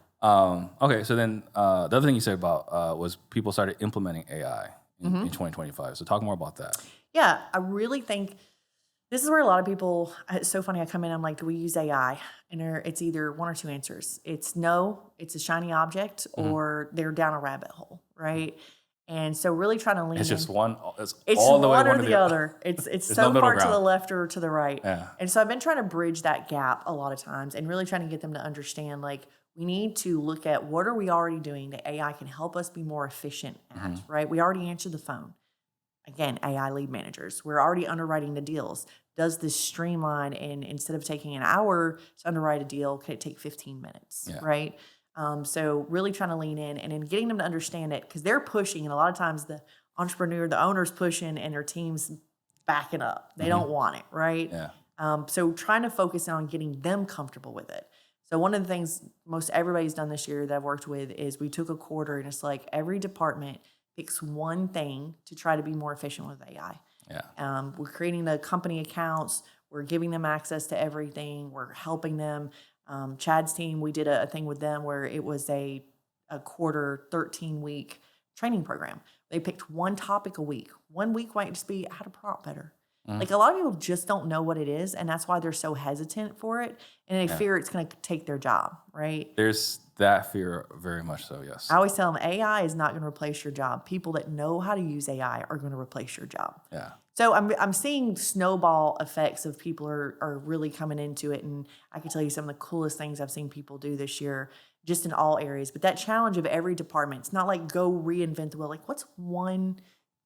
Okay, so then the other thing you said about was people started implementing AI in 2025. So talk more about that. Yeah, I really think this is where a lot of people, it's so funny, I come in, I'm like, do we use AI? And it's either one or two answers. It's no, it's a shiny object, or they're down a rabbit hole, right? And so really trying to lean It's just in. one, it's It's all the way one or one to the other. It's so no middle far to ground. the left or to the right. Yeah. And so I've been trying to bridge that gap a lot of times and really trying to get them to understand, like, we need to look at what are we already doing that AI can help us be more efficient at, right? We already answered the phone. Again, AI lead managers. We're already underwriting the deals. Does this streamline, and instead of taking an hour to underwrite a deal, can it take 15 minutes, right? So really trying to lean in and then getting them to understand it, because they're pushing, and a lot of times the entrepreneur, the owner's pushing and their team's backing up. They don't want it, right? So trying to focus on getting them comfortable with it. So one of the things most everybody's done this year that I've worked with is we took a quarter, and it's like every department picks one thing to try to be more efficient with AI. We're creating the company accounts. We're giving them access to everything. We're helping them. Chad's team, we did a thing with them where it was a quarter, 13-week training program. They picked one topic a week. 1 week might just be how to prompt better. Like a lot of people just don't know what it is, and that's why they're so hesitant for it, and they fear it's going to take their job, right? There's that fear, very much so, yes. I always tell them AI is not going to replace your job. People that know how to use AI are going to replace your job. So I'm seeing snowball effects of people are really coming into it, and I can tell you some of the coolest things I've seen people do this year, just in all areas. But that challenge of every department, it's not like go reinvent the wheel. Like, what's one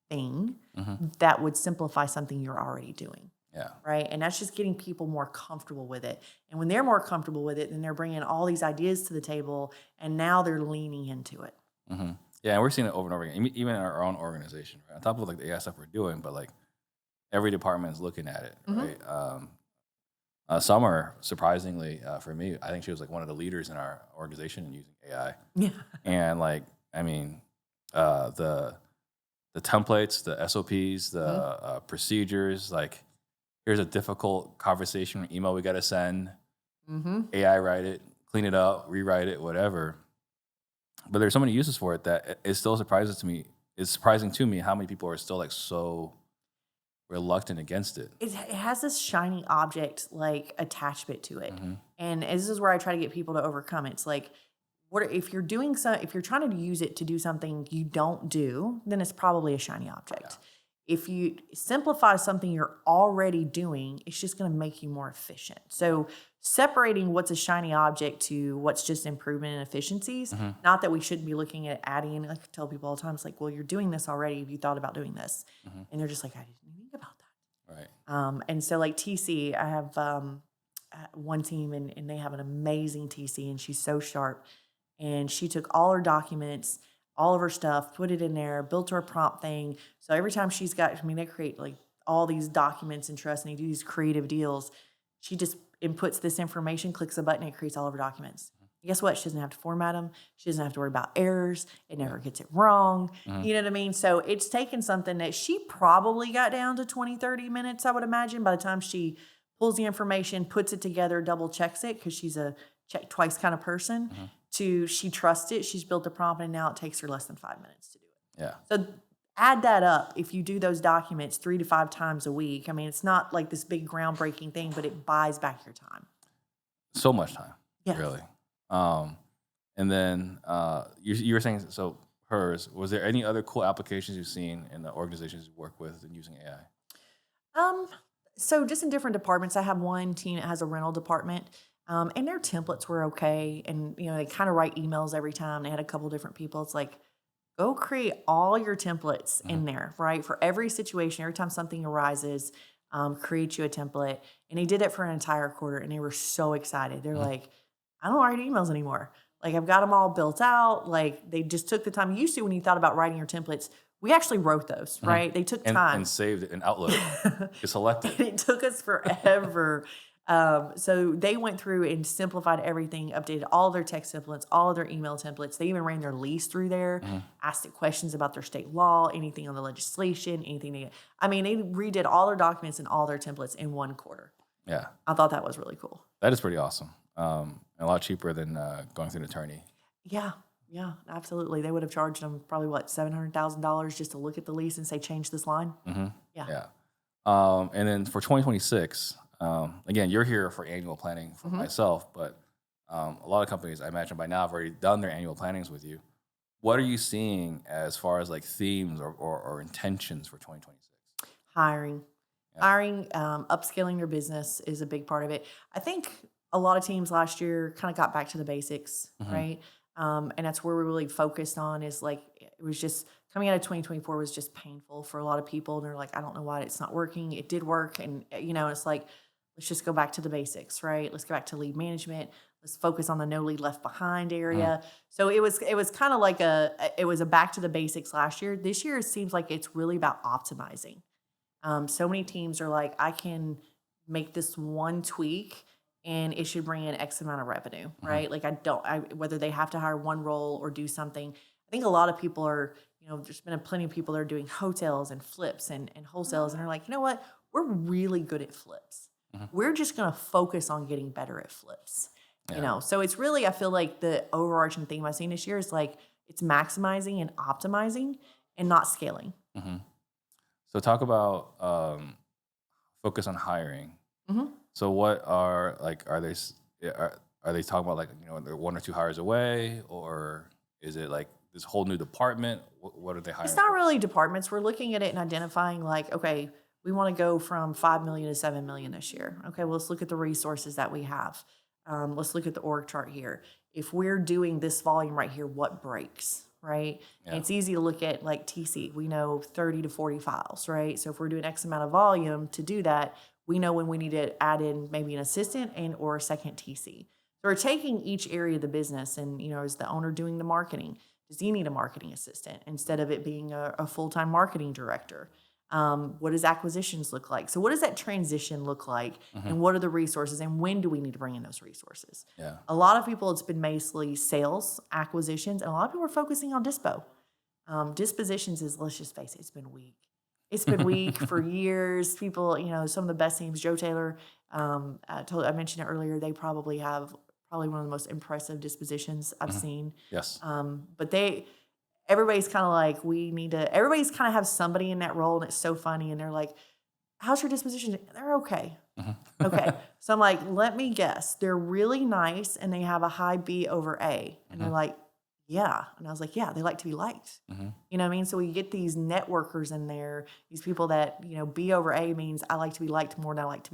thing that would simplify something you're already doing? Right. And that's just getting people more comfortable with it. And when they're more comfortable with it, then they're bringing all these ideas to the table, and now they're leaning into it. Yeah, and we're seeing it over and over again, even in our own organization, right? On top of like the AI stuff we're doing, but like every department is looking at it, right? Summer, surprisingly for me, I think she was like one of the leaders in our organization in using AI. And like, I mean, the templates, the SOPs, the procedures, like here's a difficult conversation or email we got to send. AI write it, clean it up, rewrite it, whatever. But there's so many uses for it that it still surprises to me. It's surprising to me how many people are still like so reluctant against it. It has this shiny object like attachment to it, and this is where I try to get people to overcome it. It's like, if you're trying to use it to do something you don't do, then it's probably a shiny object. If you simplify something you're already doing, it's just going to make you more efficient. So separating what's a shiny object to what's just improvement and efficiencies, not that we shouldn't be looking at adding, like I tell people all the time, it's like, well, you're doing this already. Have you thought about doing this? And they're just like, I didn't even think about that. Right. And so like TC, I have one team and they have an amazing TC, and she's so sharp. And she took all her documents, all of her stuff, put it in there, built her a prompt thing. So every time they create like all these documents and trust, and they do these creative deals. She just inputs this information, clicks a button, and it creates all of her documents. Guess what? She doesn't have to format them. She doesn't have to worry about errors. It never gets it wrong. You know what I mean? So it's taken something that she probably got down to 20, 30 minutes, I would imagine, by the time she pulls the information, puts it together, double checks it, because she's a check twice kind of person, she trusts it, she's built a prompt, and now it takes her less than 5 minutes to do it. So add that up. If you do those documents 3 to 5 times a week, I mean, it's not like this big groundbreaking thing, but it buys back your time. So much time, really. And then you were saying, so hers, was there any other cool applications you've seen in the organizations you work with and using AI? So just in different departments, I have one team that has a rental department, and their templates were okay. And, they kind of write emails every time. They had a couple different people. It's like, go create all your templates in there, right? For every situation, every time something arises, create you a template. And they did it for an entire quarter, and they were so excited. They're like, I don't write emails anymore. Like, I've got them all built out. Like, they just took the time. Used to, when you thought about writing your templates, we actually wrote those, right? They took time. And saved it in Outlook. You selected. It took us forever. So they went through and simplified everything, updated all their text templates, all of their email templates. They even ran their lease through there, asked it questions about their state law, anything on the legislation, they redid all their documents and all their templates in 1 quarter. I thought that was really cool. That is pretty awesome. And a lot cheaper than going through an attorney. Yeah, absolutely. They would have charged them probably, $700,000 just to look at the lease and say, change this line? Yeah. And then for 2026, again, you're here for annual planning for myself, but a lot of companies, I imagine by now, have already done their annual plannings with you. What are you seeing as far as like themes or intentions for 2026? Hiring. Hiring, upscaling your business is a big part of it. I think a lot of teams last year kind of got back to the basics, right? And that's where we really focused on is like, it was just coming out of 2024 was just painful for a lot of people. And they're like, I don't know why it's not working. It did work. And, it's like, let's just go back to the basics, right? Let's go back to lead management. Let's focus on the no lead left behind area. So it was kind of like it was a back to the basics last year. This year, it seems like it's really about optimizing. So many teams are like, I can make this one tweak and it should bring in X amount of revenue, right? Like whether they have to hire one role or do something. I think a lot of people are, there's been plenty of people that are doing hotels and flips and wholesales, and they're like, you know what? We're really good at flips. We're just going to focus on getting better at flips. So it's really, I feel like the overarching theme I've seen this year is like, it's maximizing and optimizing and not scaling. So talk about focus on hiring. So what are they talking about like, they're 1 or 2 hires away, or is it like this whole new department? What are they hiring? It's not for? really departments. We're looking at it and identifying like, okay, we want to go from 5 million to 7 million this year. Okay, well, let's look at the resources that we have. Let's look at the org chart here. If we're doing this volume right here, what breaks, right? Yeah. And it's easy to look at like TC. We know 30 to 40 files, right? So if we're doing X amount of volume to do that, we know when we need to add in maybe an assistant and or a second TC. So we're taking each area of the business and, is the owner doing the marketing? Does he need a marketing assistant instead of it being a full-time marketing director? What does acquisitions look like? So what does that transition look like? And what are the resources? And when do we need to bring in those resources? Yeah. A lot of people, it's been mostly sales, acquisitions, and a lot of people are focusing on dispo. Dispositions is, let's just face it, it's been weak. It's been weak for years. People, some of the best teams, Joe Taylor, I mentioned it earlier, they probably have one of the most impressive dispositions I've seen. Yes. But everybody's kind of like, everybody's kind of have somebody in that role, and it's so funny. And they're like, how's your disposition? They're okay. Okay. So I'm like, let me guess. They're really nice and they have a high B over A. And they're like, yeah. And I was like, yeah, they like to be liked. You know what I mean? So we get these networkers in there, these people that, B over A means I like to be liked more than I like to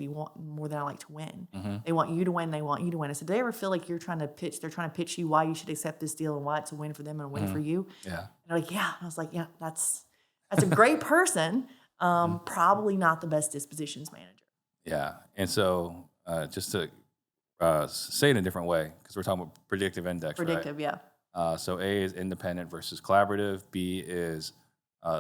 win. They want you to win. They want you to win. I said, do they ever feel like they're trying to pitch you why you should accept this deal and why it's a win for them and a win for you? Yeah. And they're like, yeah. And I was like, yeah, that's a great person. Probably not the best dispositions manager. Yeah. And so just to say it in a different way, because we're talking about predictive index, Predictive, right? yeah. So A is independent versus collaborative. B is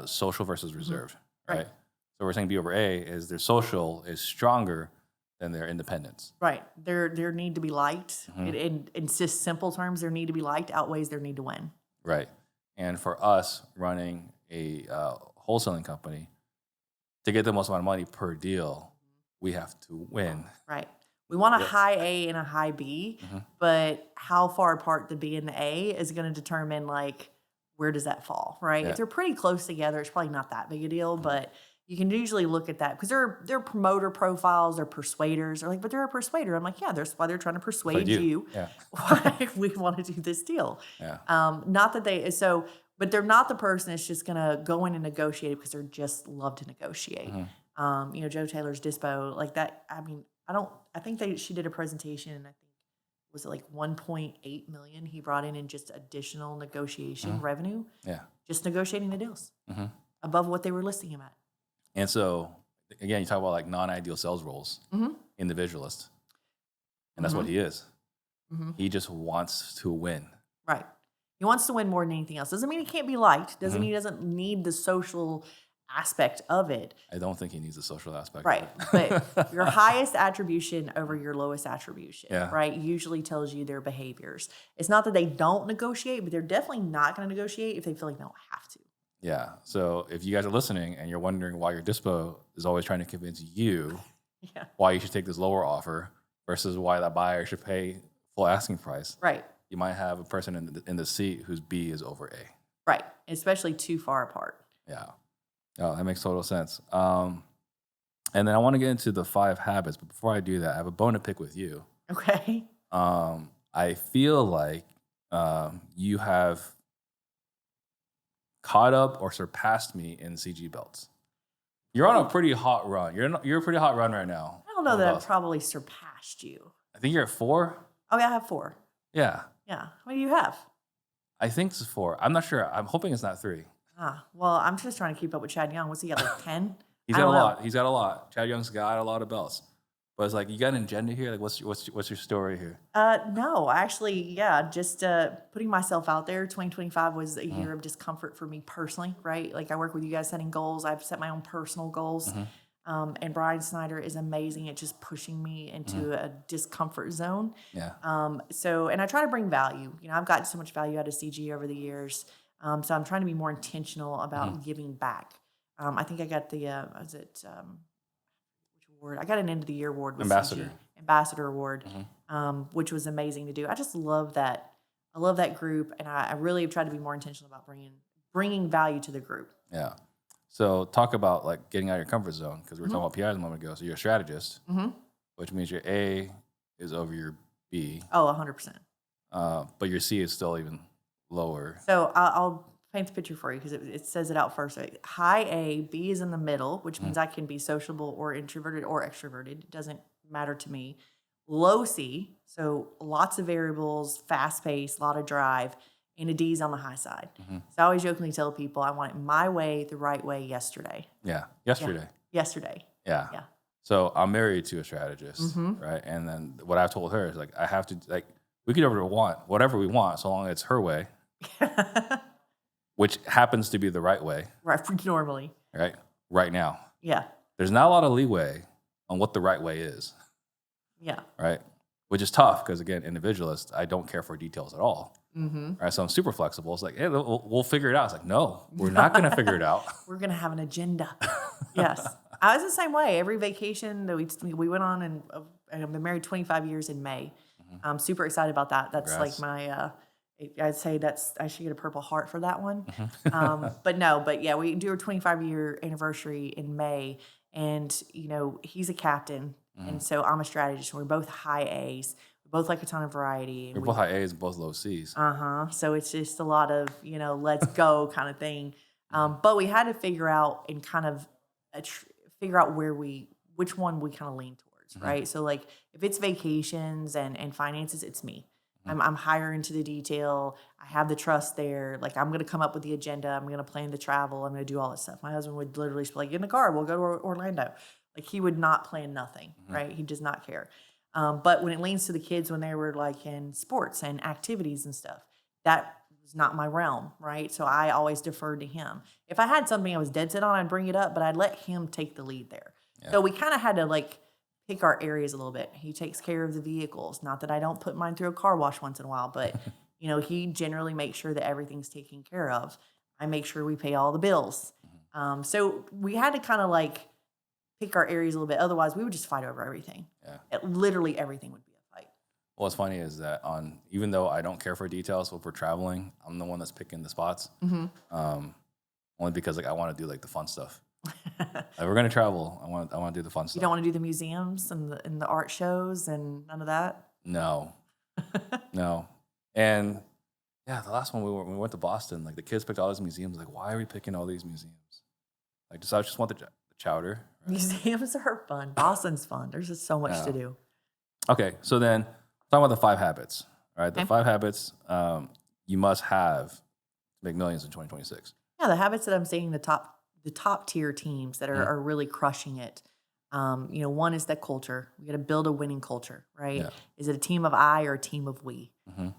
social versus reserved, right? So we're saying B over A is their social is stronger than their independence. Right. Their need to be liked. In just simple terms, their need to be liked outweighs their need to win. Right. And for us running a wholesaling company, to get the most amount of money per deal, we have to win. Right. We want a high A and a high B, but how far apart the B and the A is going to determine like where does that fall, right? Yeah. If they're pretty close together, it's probably not that big a deal, but you can usually look at that because they're promoter profiles, they're persuaders. They're like, but they're a persuader. I'm like, yeah, that's why they're trying to persuade you Yeah. why we want to do this deal. Yeah. Not that but they're not the person that's just going to go in and negotiate because they're just love to negotiate. Joe Taylor's dispo, like that. I mean, I think she did a presentation, and I think, was it like 1.8 million he brought in just additional negotiation revenue? Yeah. Just negotiating the deals above what they were listing him at. And so, again, you talk about like non-ideal sales roles, individualist. And that's what he is. He just wants to win. Right. He wants to win more than anything else. Doesn't mean he can't be liked. Doesn't mean he doesn't need the social aspect of it. I don't think he needs the social aspect. Right. But your highest attribution over your lowest attribution, Yeah. right, usually tells you their behaviors. It's not that they don't negotiate, but they're definitely not going to negotiate if they feel like they don't have to. Yeah. So if you guys are listening and you're wondering why your dispo is always trying to convince you why you should take this lower offer versus why that buyer should pay full asking price, Right. you might have a person in the seat whose B is over A. Right. Especially too far apart. Yeah. Oh, that makes total sense. And then I want to get into the 5 habits, but before I do that, I have a bone to pick with you. Okay. I feel like you have caught up or surpassed me in CG belts. You're on a pretty hot run. You're a pretty hot run right now. I don't know that I've probably surpassed you. I think you're at 4. Oh, yeah, I have 4. Yeah. Yeah. How many do you have? I think it's 4. I'm not sure. I'm hoping it's not 3. Well, I'm just trying to keep up with Chad Young. What's he got, like 10? He's got a lot. He's got a lot. Chad Young's got a lot of belts. But it's like, you got an agenda here? Like, what's your story here? No, actually, yeah, just putting myself out there. 2025 was a year of discomfort for me personally, right? Like, I work with you guys setting goals. I've set my own personal goals. And Brian Snyder is amazing at just pushing me into a discomfort zone. Yeah. And I try to bring value. You know, I've gotten so much value out of CG over the years. So I'm trying to be more intentional about giving back. I think I got the, which award? I got an end of the year award with Ambassador. CG, Ambassador Award, which was amazing to do. I just love that. I love that group. And I really have tried to be more intentional about bringing value to the group. Yeah. So talk about like getting out of your comfort zone, because we were talking about PIs a moment ago. So you're a strategist, which means your A is over your B. Oh, 100%. But your C is still even lower. So I'll paint the picture for you because it says it out first. High A, B is in the middle, which means I can be sociable or introverted or extroverted. It doesn't matter to me. Low C, so lots of variables, fast pace, a lot of drive, and a D is on the high side. So I always jokingly tell people I want it my way, the right way, yesterday. Yeah. Yesterday. Yesterday. Yeah. Yeah. So I'm married to a strategist, right? And then what I've told her is like, I have to, like, we could want whatever we want, so long as it's her way, which happens to be the right way. Right, normally. Right now. Yeah. There's not a lot of leeway on what the right way is. Yeah. Right? Which is tough because, again, individualist, I don't care for details at all. Right? So I'm super flexible. It's like, hey, we'll figure it out. It's like, no, we're not going to figure it out. We're going to have an agenda. Yes. I was the same way. Every vacation that we went on, and I've been married 25 years in May. I'm super excited about that. That's Congrats. like my, I'd say I should get a Purple Heart for that one. But yeah, we do a 25-year anniversary in May, and, you know, he's a captain, and so I'm a strategist, and we're both high A's. We both like a ton of variety. We're both high A's and both low C's. So it's just a lot of, you know, let's go kind of thing. But we had to figure out and kind of figure out which one we kind of lean towards, right? So like if it's vacations and finances, it's me. I'm higher into the detail. I have the trust there. Like, I'm going to come up with the agenda. I'm going to plan the travel. I'm going to do all this stuff. My husband would literally be like, get in the car. We'll go to Orlando. Like, he would not plan nothing, right? He does not care. But when it leans to the kids, when they were like in sports and activities and stuff, that was not my realm, right? So I always deferred to him. If I had something I was dead set on, I'd bring it up, but I'd let him take the lead there. Yeah. So we kind of had to like pick our areas a little bit. He takes care of the vehicles. Not that I don't put mine through a car wash once in a while, but you know, he generally makes sure that everything's taken care of. I make sure we pay all the bills. So we had to kind of like pick our areas a little bit. Otherwise, we would just fight over everything. Yeah. Literally everything would be a fight. What's funny is that even though I don't care for details, if we're traveling, I'm the one that's picking the spots. Only because like I want to do like the fun stuff. If we're gonna travel, I want to do the fun stuff. You don't want to do the museums and the art shows and none of that? No. No. And yeah, the last one we went to Boston, like the kids picked all these museums. Like, why are we picking all these museums? Like, I just want the chowder. Right? Museums are fun. Boston's fun. There's just so much to do. Okay, so then talking about the 5 habits, right? The 5 habits you must have to make millions in 2026. Yeah, the habits that I'm seeing the top tier teams that are really crushing it. You know, one is that culture. We got to build a winning culture, right? Yeah. Is it a team of I or a team of we?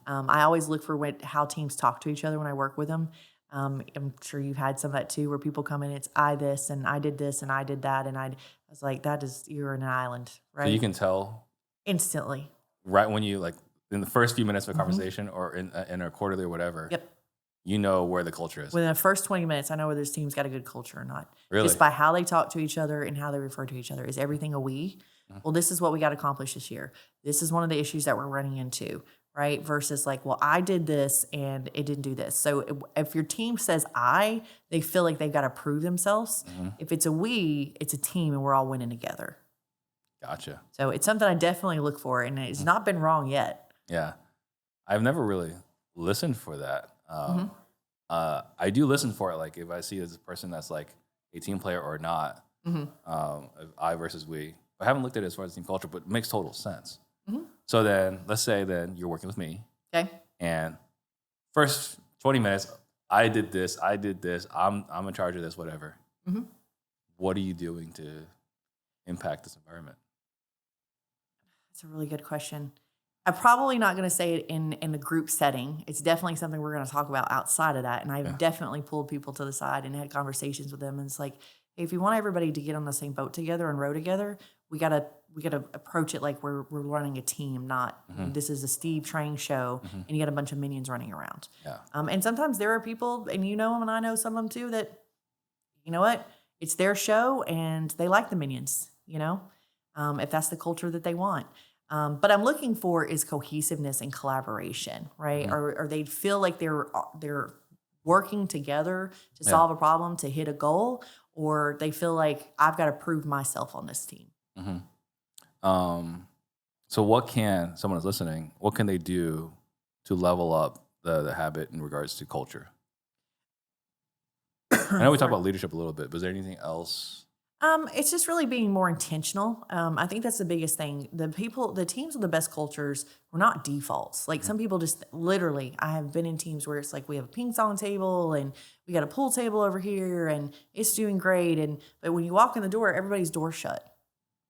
I always look for how teams talk to each other when I work with them. I'm sure you've had some of that too, where people come in, it's I this and I did this and I did that, and I was like, you're in an island, right? So you can tell instantly, right when you like in the first few minutes of a conversation or in a quarterly or whatever. Yep. You know where the culture is. Within the first 20 minutes, I know whether this team's got a good culture or not. Really? Just by how they talk to each other and how they refer to each other. Is everything a we? Well, this is what we got to accomplish this year. This is one of the issues that we're running into, right? Versus like, well, I did this and it didn't do this. So if your team says they feel like they've got to prove themselves. If it's a we, it's a team and we're all winning together. Gotcha. So it's something I definitely look for, and it's not been wrong yet. Yeah. I've never really listened for that. I do listen for it, like if I see as a person that's like a team player or not, I versus we. I haven't looked at it as far as team culture, but it makes total sense. So then let's say then you're working with me Okay. and first 20 minutes, I did this, I'm in charge of this, whatever. What are you doing to impact this environment? That's a really good question. I'm probably not going to say it in a group setting. It's definitely something we're going to talk about outside of that. And I've definitely pulled people to the side and had conversations with them. And it's like, hey, if you want everybody to get on the same boat together and row together, we gotta approach it like we're running a team, not this is a Steve Trang show and you got a bunch of minions running around. Yeah. And sometimes there are people, and you know them and I know some of them too, that, you know what, it's their show and they like the minions, you know, if that's the culture that they want. But I'm looking for is cohesiveness and collaboration, right? Or they feel like they're working together to solve a problem, to hit a goal, or they feel like I've got to prove myself on this team. So what can someone who's listening, what can they do to level up the habit in regards to culture? I know we talked about leadership a little bit, but is there anything else? It's just really being more intentional. I think that's the biggest thing. The teams with the best cultures were not defaults. Like some people just literally, I have been in teams where it's like we have a ping pong table and we got a pool table over here and it's doing great. But when you walk in the door, everybody's door shut,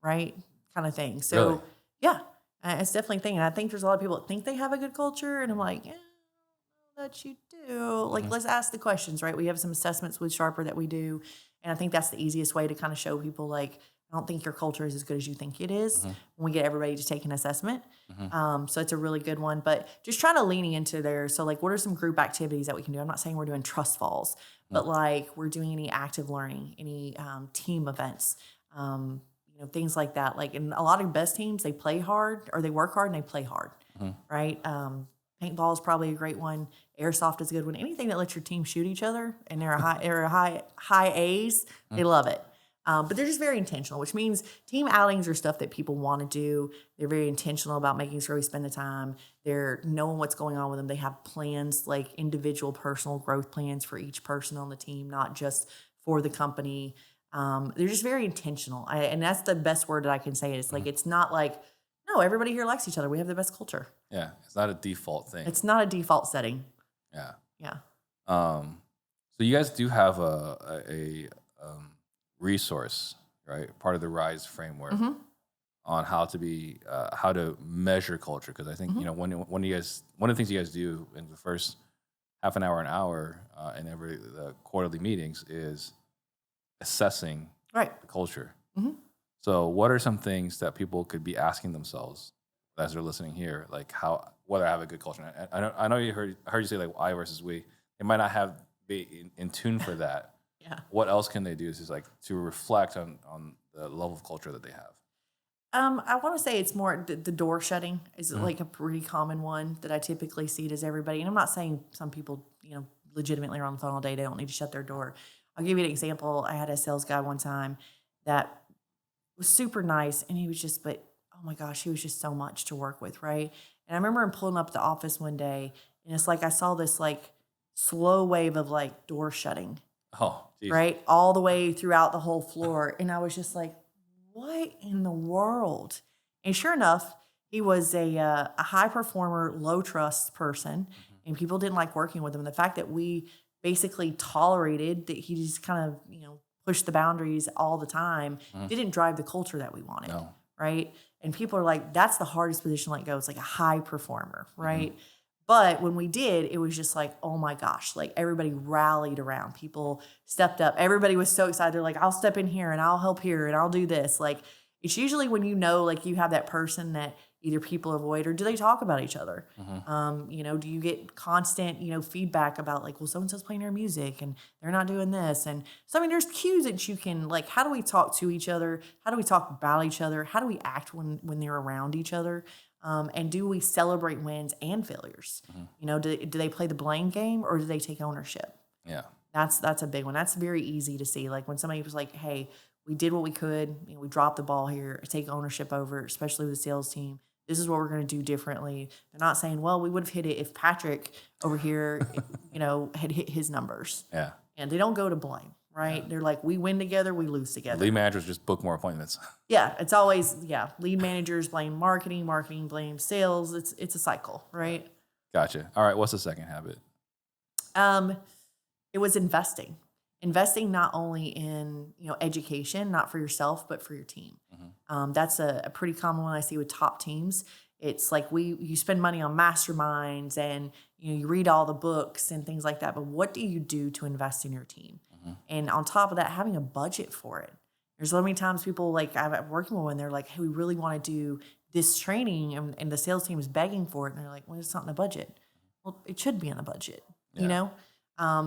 right? Kind of thing. So Really? yeah, it's definitely a thing. And I think there's a lot of people that think they have a good culture, and I'm like, yeah, I don't know that you do. Like, let's ask the questions, right? We have some assessments with Sharper that we do. And I think that's the easiest way to kind of show people, like, I don't think your culture is as good as you think it is when we get everybody to take an assessment. So it's a really good one. But just trying to leaning into there. So, like, what are some group activities that we can do? I'm not saying we're doing trust falls, but, like, we're doing any active learning, any team events, you know, things like that. Like, in a lot of best teams, they play hard, or they work hard and they play hard, right? Paintball is probably a great one. Airsoft is a good one. Anything that lets your team shoot each other and they're high A's, they love it. But they're just very intentional, which means team outings are stuff that people want to do. They're very intentional about making sure we spend the time. They're knowing what's going on with them. They have plans, like individual personal growth plans for each person on the team, not just for the company. They're just very intentional. And that's the best word that I can say. It's like, it's not like, no, everybody here likes each other. We have the best culture. Yeah, it's not a default thing. It's not a default setting. Yeah. Yeah. So you guys do have a resource, right? Part of the RISE framework on how to measure culture. Because I think you know one of the things you guys do in the first half an hour, in every the quarterly meetings is assessing the culture. So what are some things that people could be asking themselves as they're listening here, like whether I have a good culture? I know I heard you say like I versus we. They might not be in tune for that. Yeah. What else can they do to reflect on the level of culture that they have? I want to say it's more the door shutting is like a pretty common one that I typically see as everybody. And I'm not saying some people, you know, legitimately are on the phone all day. They don't need to shut their door. I'll give you an example. I had a sales guy one time that was super nice, and he was just, but oh my gosh, he was just so much to work with, right? And I remember him pulling up the office one day, and it's like I saw this like slow wave of like door shutting. Oh, geez. Right? All the way throughout the whole floor. And I was just like, what in the world? And sure enough, he was a high performer, low trust person, and people didn't like working with him. And the fact that we basically tolerated that he just kind of, you know, pushed the boundaries all the time didn't drive the culture that we wanted. No. Right? And people are like, that's the hardest position to let go. It's like a high performer, right? But when we did, it was just like, oh my gosh, like everybody rallied around. People stepped up. Everybody was so excited. They're like, I'll step in here and I'll help here and I'll do this. Like, it's usually when you know, like you have that person that either people avoid or do they talk about each other? You know, do you get constant, you know, feedback about like, well, so-and-so's playing their music and they're not doing this. And so, I mean, there's cues that you can, like, how do we talk to each other? How do we talk about each other? How do we act when they're around each other? And do we celebrate wins and failures? You know, do they play the blame game or do they take ownership? Yeah. That's a big one. That's very easy to see. Like when somebody was like, hey, we did what we could. You know, we dropped the ball here. Take ownership over, especially with the sales team. This is what we're going to do differently. They're not saying, well, we would have hit it if Patrick over here, you know, had hit his numbers. Yeah. And they don't go to blame, right? They're like, we win together, we lose together. Lead managers just book more appointments. Yeah, it's always, lead managers blame marketing, marketing blame sales. It's a cycle, right? Gotcha. All right, what's the second habit? It was investing. Investing not only in, education, not for yourself, but for your team. That's a pretty common one I see with top teams. It's like you spend money on masterminds and you read all the books and things like that. But what do you do to invest in your team? And on top of that, having a budget for it. There's so many times people like I'm working with when they're like, hey, we really want to do this training, and the sales team is begging for it, and they're like, well, it's not in the budget. Well, it should be in the budget, you know.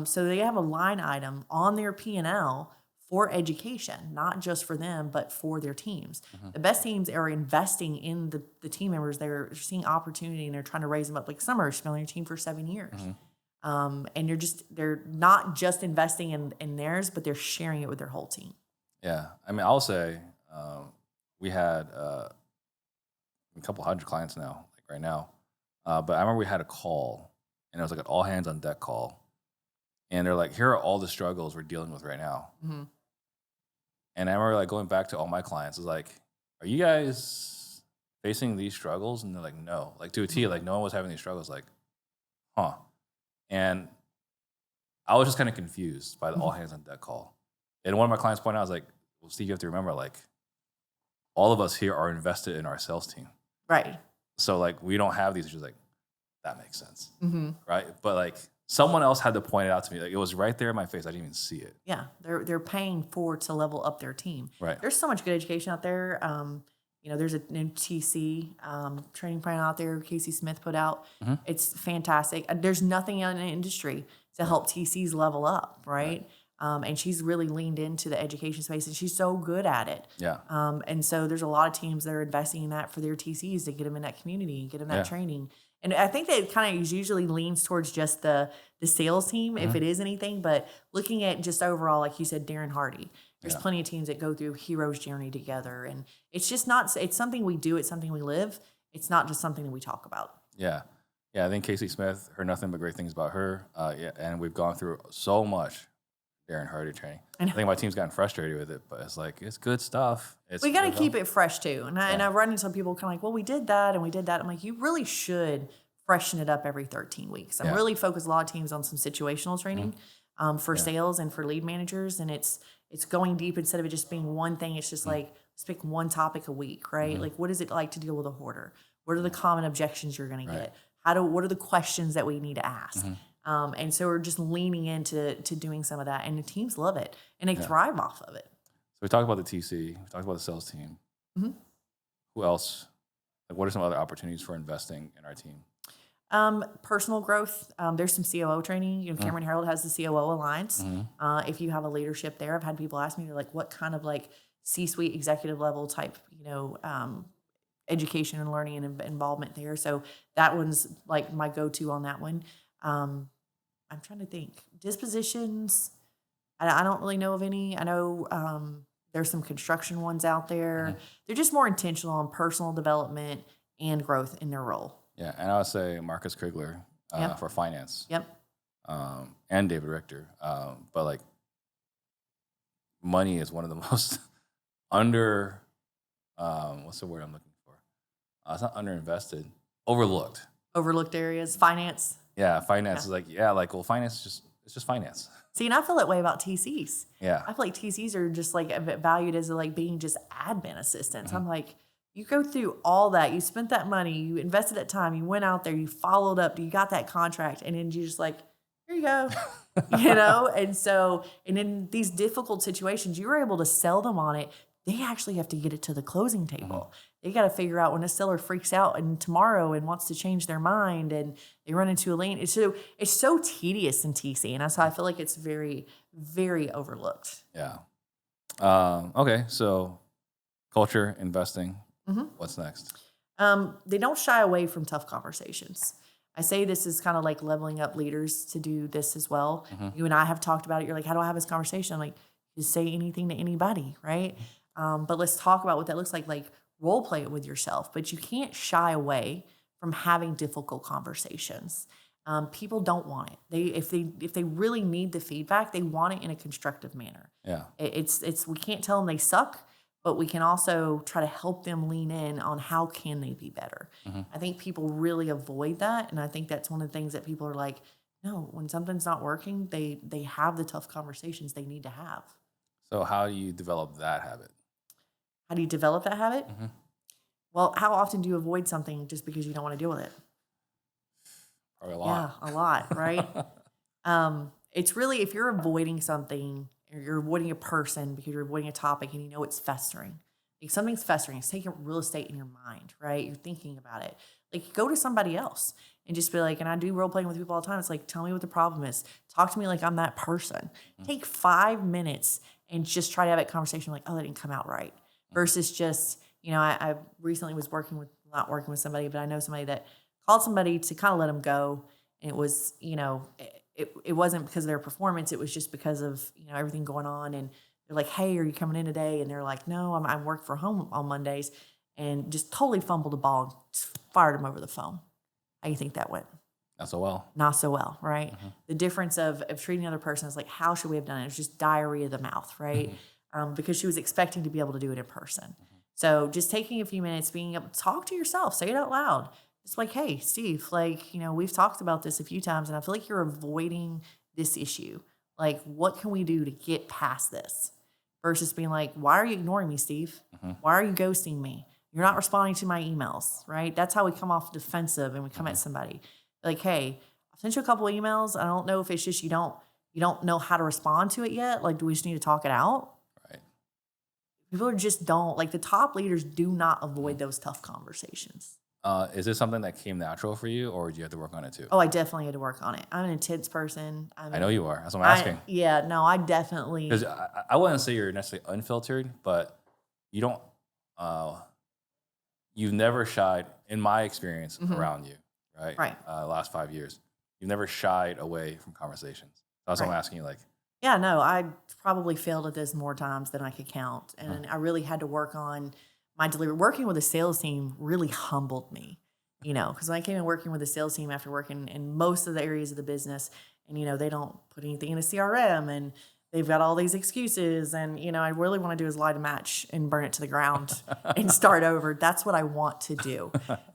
So they have a line item on their P&L for education, not just for them, but for their teams. The best teams are investing in the team members. They're seeing opportunity and they're trying to raise them up. Like some are been on your team for 7 years. And they're not just investing in theirs, but they're sharing it with their whole team. Yeah. I mean, I'll say we had a couple hundred clients now, like right now. But I remember we had a call, and it was like an all hands on deck call. And they're like, here are all the struggles we're dealing with right now. And I remember like going back to all my clients, I was like, are you guys facing these struggles? And they're like, no. Like to a T, like no one was having these struggles. Like, huh. And I was just kind of confused by the all hands on deck call. And one of my clients pointed out, I was like, well, Steve, you have to remember, like, all of us here are invested in our sales team. Right. So like, we don't have these issues. Like, that makes sense. Right. But like, someone else had to point it out to me. Like it was right there in my face. I didn't even see it. Yeah, they're paying to level up their team. Right. There's so much good education out there. There's a new TC training plan out there. Casey Smith put out. It's fantastic. There's nothing in the industry to help TCs level up, right? And she's really leaned into the education space, and she's so good at it. Yeah. And so there's a lot of teams that are investing in that for their TCs to get them in that community and get them that training. And I think that it kind of usually leans towards just the sales team, if it is anything. But looking at just overall, like you said, Darren Hardy, there's plenty of teams that go through hero's journey together. And it's just not, it's something we do. It's something we live. It's not just something that we talk about. Yeah. Yeah, I think Casey Smith, heard nothing but great things about her. And we've gone through so much Darren Hardy training. I think my team's gotten frustrated with it, but it's like, it's good stuff. We got to keep it fresh too. And I run into some people kind of like, well, we did that and we did that. I'm like, you really should freshen it up every 13 weeks. I'm really focused a lot of teams on some situational training for sales and for lead managers. And it's going deep instead of it just being one thing. It's just like, let's pick one topic a week, right? Like, what is it like to deal with a hoarder? What are the common objections you're going to get? What are the questions that we need to ask? And so we're just leaning into doing some of that, and the teams love it, and they thrive off of it. So we talked about the TC, we talked about the sales team. Who else? Like, what are some other opportunities for investing in our team? Personal growth. There's some COO training. Cameron Harold has the COO Alliance. If you have a leadership there, I've had people ask me, they're like, what kind of like C-suite executive level type, education and learning and involvement there. So that one's like my go-to on that one. I'm trying to think. Dispositions, I don't really know of any. I know there's some construction ones out there. They're just more intentional on personal development and growth in their role. Yeah, and I would say Marcus Krigler for finance. And David Richter. But like, money is one of the most what's the word I'm looking for? It's not underinvested, overlooked. Overlooked areas, finance. Yeah, finance is well, finance it's just finance. See, and I feel that way about TCs. Yeah. I feel like TCs are just like valued as like being just admin assistants. I'm like, you go through all that, you spent that money, you invested that time, you went out there, you followed up, you got that contract, and then you just like, here you go, and in these difficult situations, you were able to sell them on it. They actually have to get it to the closing table. They got to figure out when a seller freaks out and tomorrow and wants to change their mind and they run into a lane. It's so tedious in TC, and that's how I feel like it's very, very overlooked. Yeah. Okay, so culture, investing. What's next? They don't shy away from tough conversations. I say this is kind of like leveling up leaders to do this as well. You and I have talked about it. You're like, how do I have this conversation? I'm like, just say anything to anybody, right? But let's talk about what that looks like role play it with yourself. But you can't shy away from having difficult conversations. people don't want it. If they really need the feedback, they want it in a constructive manner. Yeah. It's we can't tell them they suck, but we can also try to help them lean in on how can they be better. I think people really avoid that, and I think that's one of the things that people are like, no, when something's not working, they have the tough conversations they need to have. So how do you develop that habit? How do you develop that habit? Well, how often do you avoid something just because you don't want to deal with it? Probably a lot. Yeah, a lot, right? It's really, if you're avoiding something or you're avoiding a person because you're avoiding a topic and you know it's festering. Like something's festering. It's taking real estate in your mind, right? You're thinking about it. Like go to somebody else and just be like, and I do role playing with people all the time. It's like, tell me what the problem is. Talk to me like I'm that person. Take 5 minutes and just try to have that conversation like, oh, that didn't come out right. Versus just, I recently was not working with somebody, but I know somebody that called somebody to kind of let them go. And it was, it wasn't because of their performance. It was just because of, everything going on. And they're like, hey, are you coming in today? And they're like, no, I'm work from home on Mondays. And just totally fumbled the ball and just fired him over the phone. How do you think that went? Not so well. Not so well, right? The difference of treating the other person is like, how should we have done it? It was just diarrhea of the mouth, right? Because she was expecting to be able to do it in person. So just taking a few minutes, being able to talk to yourself, say it out loud. It's like, hey, Steve, we've talked about this a few times, and I feel like you're avoiding this issue. Like, what can we do to get past this? Versus being like, why are you ignoring me, Steve? Why are you ghosting me? You're not responding to my emails, right? That's how we come off defensive and we come at somebody. Like, hey, I've sent you a couple of emails. I don't know if it's just you don't know how to respond to it yet. Like, do we just need to talk it out? Right. People just don't, like the top leaders do not avoid those tough conversations. Is this something that came natural for you, or did you have to work on it too? Oh, I definitely had to work on it. I'm an intense person. I know you are. That's what I'm asking. I definitely. Because I wouldn't say you're necessarily unfiltered, but you don't. You've never shied, in my experience around you, right? Right. Last 5 years, you've never shied away from conversations. That's what I'm asking you. Like, yeah, no, I probably failed at this more times than I could count, and I really had to work on my delivery. Working with a sales team really humbled me, because when I came in working with a sales team after working in most of the areas of the business, and they don't put anything in a CRM, and they've got all these excuses, and I really want to do is lie to match and burn it to the ground and start over. That's what I want to do,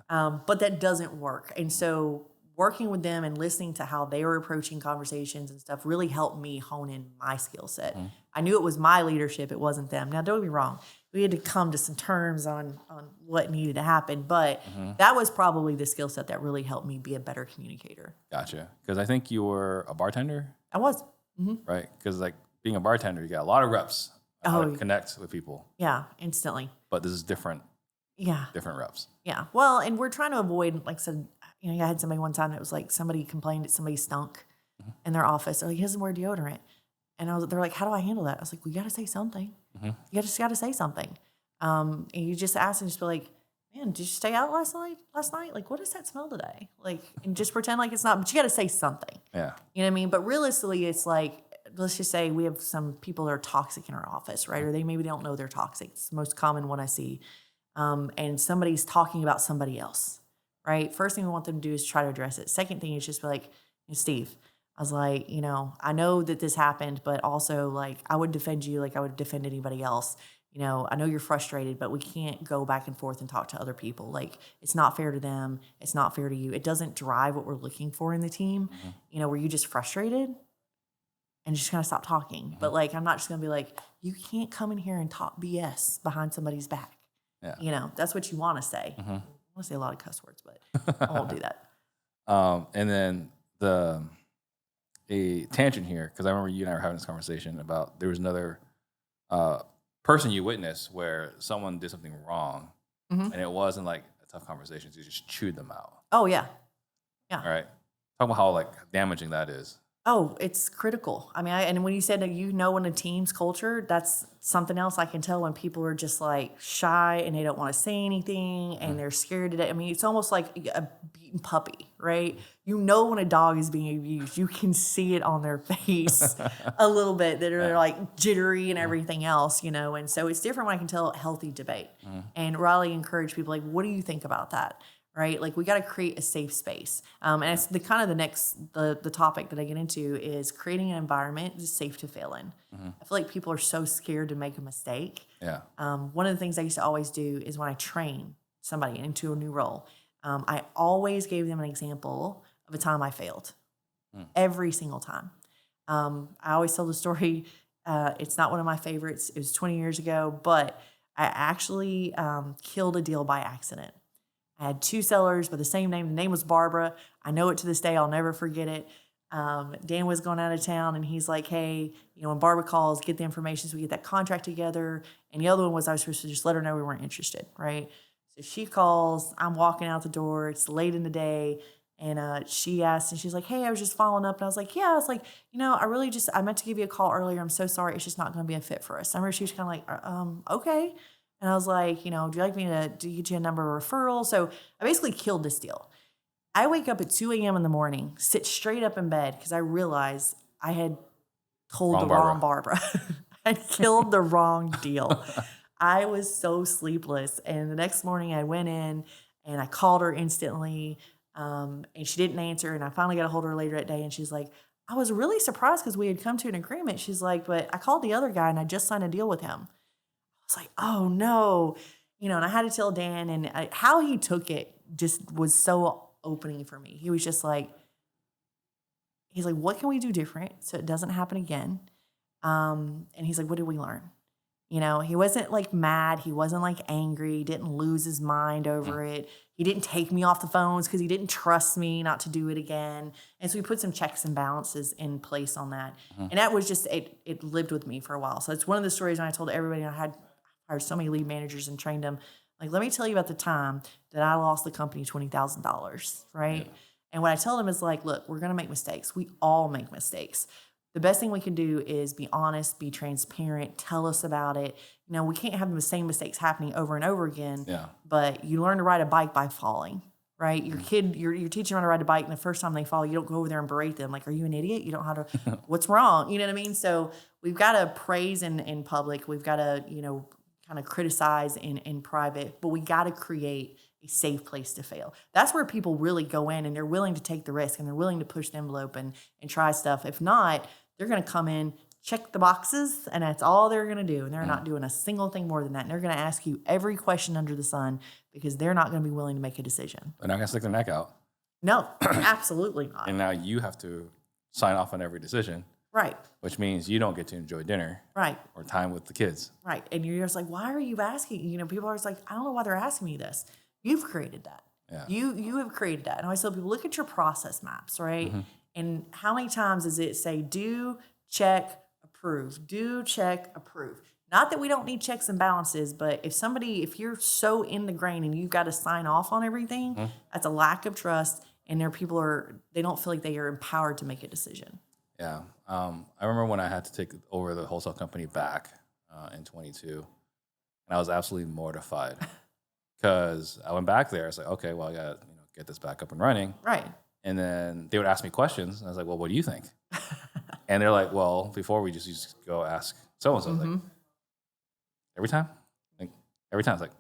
but that doesn't work. And so working with them and listening to how they were approaching conversations and stuff really helped me hone in my skill set. I knew it was my leadership; it wasn't them. Now, don't get me wrong. We had to come to some terms on what needed to happen, but that was probably the skill set that really helped me be a better communicator. Gotcha. Because I think you were a bartender. I was. Right? Because being a bartender, you got a lot of reps how to connect with people. Yeah, instantly. But this is different. Yeah. Different reps. Yeah. Well, and we're trying to avoid, like I said, I had somebody one time that was like, somebody complained that somebody stunk in their office. They're like, he doesn't wear deodorant. And they're like, how do I handle that? I was like, we got to say something. You just got to say something. And you just ask and just be like, man, did you stay out last night? Like, what does that smell today? Like, and just pretend like it's not, but you got to say something. Yeah. You know what I mean? But realistically, it's like, let's just say we have some people that are toxic in our office, right? Or they maybe don't know they're toxic. It's the most common one I see. And somebody's talking about somebody else, right? First thing we want them to do is try to address it. Second thing is just be like, hey, Steve, I was like, I know that this happened, but also like I would defend you like I would defend anybody else. I know you're frustrated, but we can't go back and forth and talk to other people. Like, it's not fair to them. It's not fair to you. It doesn't drive what we're looking for in the team. Were you just frustrated and just kind of stop talking? But like, I'm not just going to be like, you can't come in here and talk BS behind somebody's back. Yeah. That's what you want to say. I want to say a lot of cuss words, but I won't do that. And then a tangent here, because I remember you and I were having this conversation about there was another person you witnessed where someone did something wrong, and it wasn't like a tough conversation. You just chewed them out. Oh, yeah. Yeah. All right. Talk about how damaging that is. Oh, it's critical. I mean, and when you said that in a team's culture, that's something else I can tell when people are just like shy and they don't want to say anything and they're scared to. I mean, it's almost like a beaten puppy, right? When a dog is being abused, you can see it on their face a little bit that are like jittery and everything else, And so it's different when I can tell a healthy debate. And Riley encouraged people like, what do you think about that? right? Like we got to create a safe space. And it's the kind of the topic that I get into is creating an environment that's safe to fail in. I feel like people are so scared to make a mistake. Yeah. One of the things I used to always do is when I train somebody into a new role, I always gave them an example of a time I failed every single time. I always tell the story. It's not one of my favorites. It was 20 years ago, but I actually killed a deal by accident. I had 2 sellers by the same name. The name was Barbara. I know it to this day. I'll never forget it. Dan was going out of town, and he's like, hey, when Barbara calls, get the information so we get that contract together. And the other one was I was supposed to just let her know we weren't interested, right? So she calls. I'm walking out the door. It's late in the day. And she asked, and she's like, hey, I was just following up. And I was like, yeah. I was like, I meant to give you a call earlier. I'm so sorry. It's just not going to be a fit for us. I remember she was kind of like, okay. And I was like, do you like me to get you a number of referrals? So I basically killed this deal. I wake up at 2 a.m. in the morning, sit straight up in bed because I realized I had told wrong Barbara. I killed the wrong deal. I was so sleepless. And the next morning I went in and I called her instantly and she didn't answer. And I finally got a hold of her later that day and she's like, I was really surprised because we had come to an agreement. She's like, but I called the other guy and I just signed a deal with him. I was like, oh no, and I had to tell Dan, and how he took it just was so opening for me. He was just like, he's like, what can we do different so it doesn't happen again? And he's like, what did we learn? He wasn't like mad. He wasn't like angry. He didn't lose his mind over it. He didn't take me off the phones because he didn't trust me not to do it again. And so we put some checks and balances in place on that. And that was just, it lived with me for a while. So it's one of the stories when I told everybody, I had hired so many lead managers and trained them. Like, let me tell you about the time that I lost the company $20,000, right? Yeah. And what I tell them is like, look, we're going to make mistakes. We all make mistakes. The best thing we can do is be honest, be transparent, tell us about it. We can't have the same mistakes happening over and over again. Yeah. But you learn to ride a bike by falling, right? Your kid, you're teaching them how to ride a bike, and the first time they fall, you don't go over there and berate them. Like, are you an idiot? You don't know how to, what's wrong? You know what I mean? So we've got to praise in public. We've got to, kind of criticize in private, but we got to create a safe place to fail. That's where people really go in and they're willing to take the risk and they're willing to push the envelope and try stuff. If not, they're going to come in, check the boxes, and that's all they're going to do. And they're not doing a single thing more than that. And they're going to ask you every question under the sun because they're not going to be willing to make a decision. They're not going to stick their neck out. No, absolutely not. And now you have to sign off on every decision. Right. Which means you don't get to enjoy dinner. Right. Or time with the kids. Right. And you're just like, why are you asking? People are just like, I don't know why they're asking me this. You've created that. Yeah. You have created that. And I always tell people, look at your process maps, right? Mm-hmm. And how many times does it say do, check, approve, do, check, approve? Not that we don't need checks and balances, but if you're so in the grain and you've got to sign off on everything, that's a lack of trust. And they don't feel like they are empowered to make a decision. Yeah. I remember when I had to take over the wholesale company back in 22, and I was absolutely mortified because I went back there. I was like, okay, well, I got to get this back up and running. Right. And then they would ask me questions, and I was like, well, what do you think? And they're like, well, before we just used to go ask so-and-so. Like, every time? Like, every time. It's like,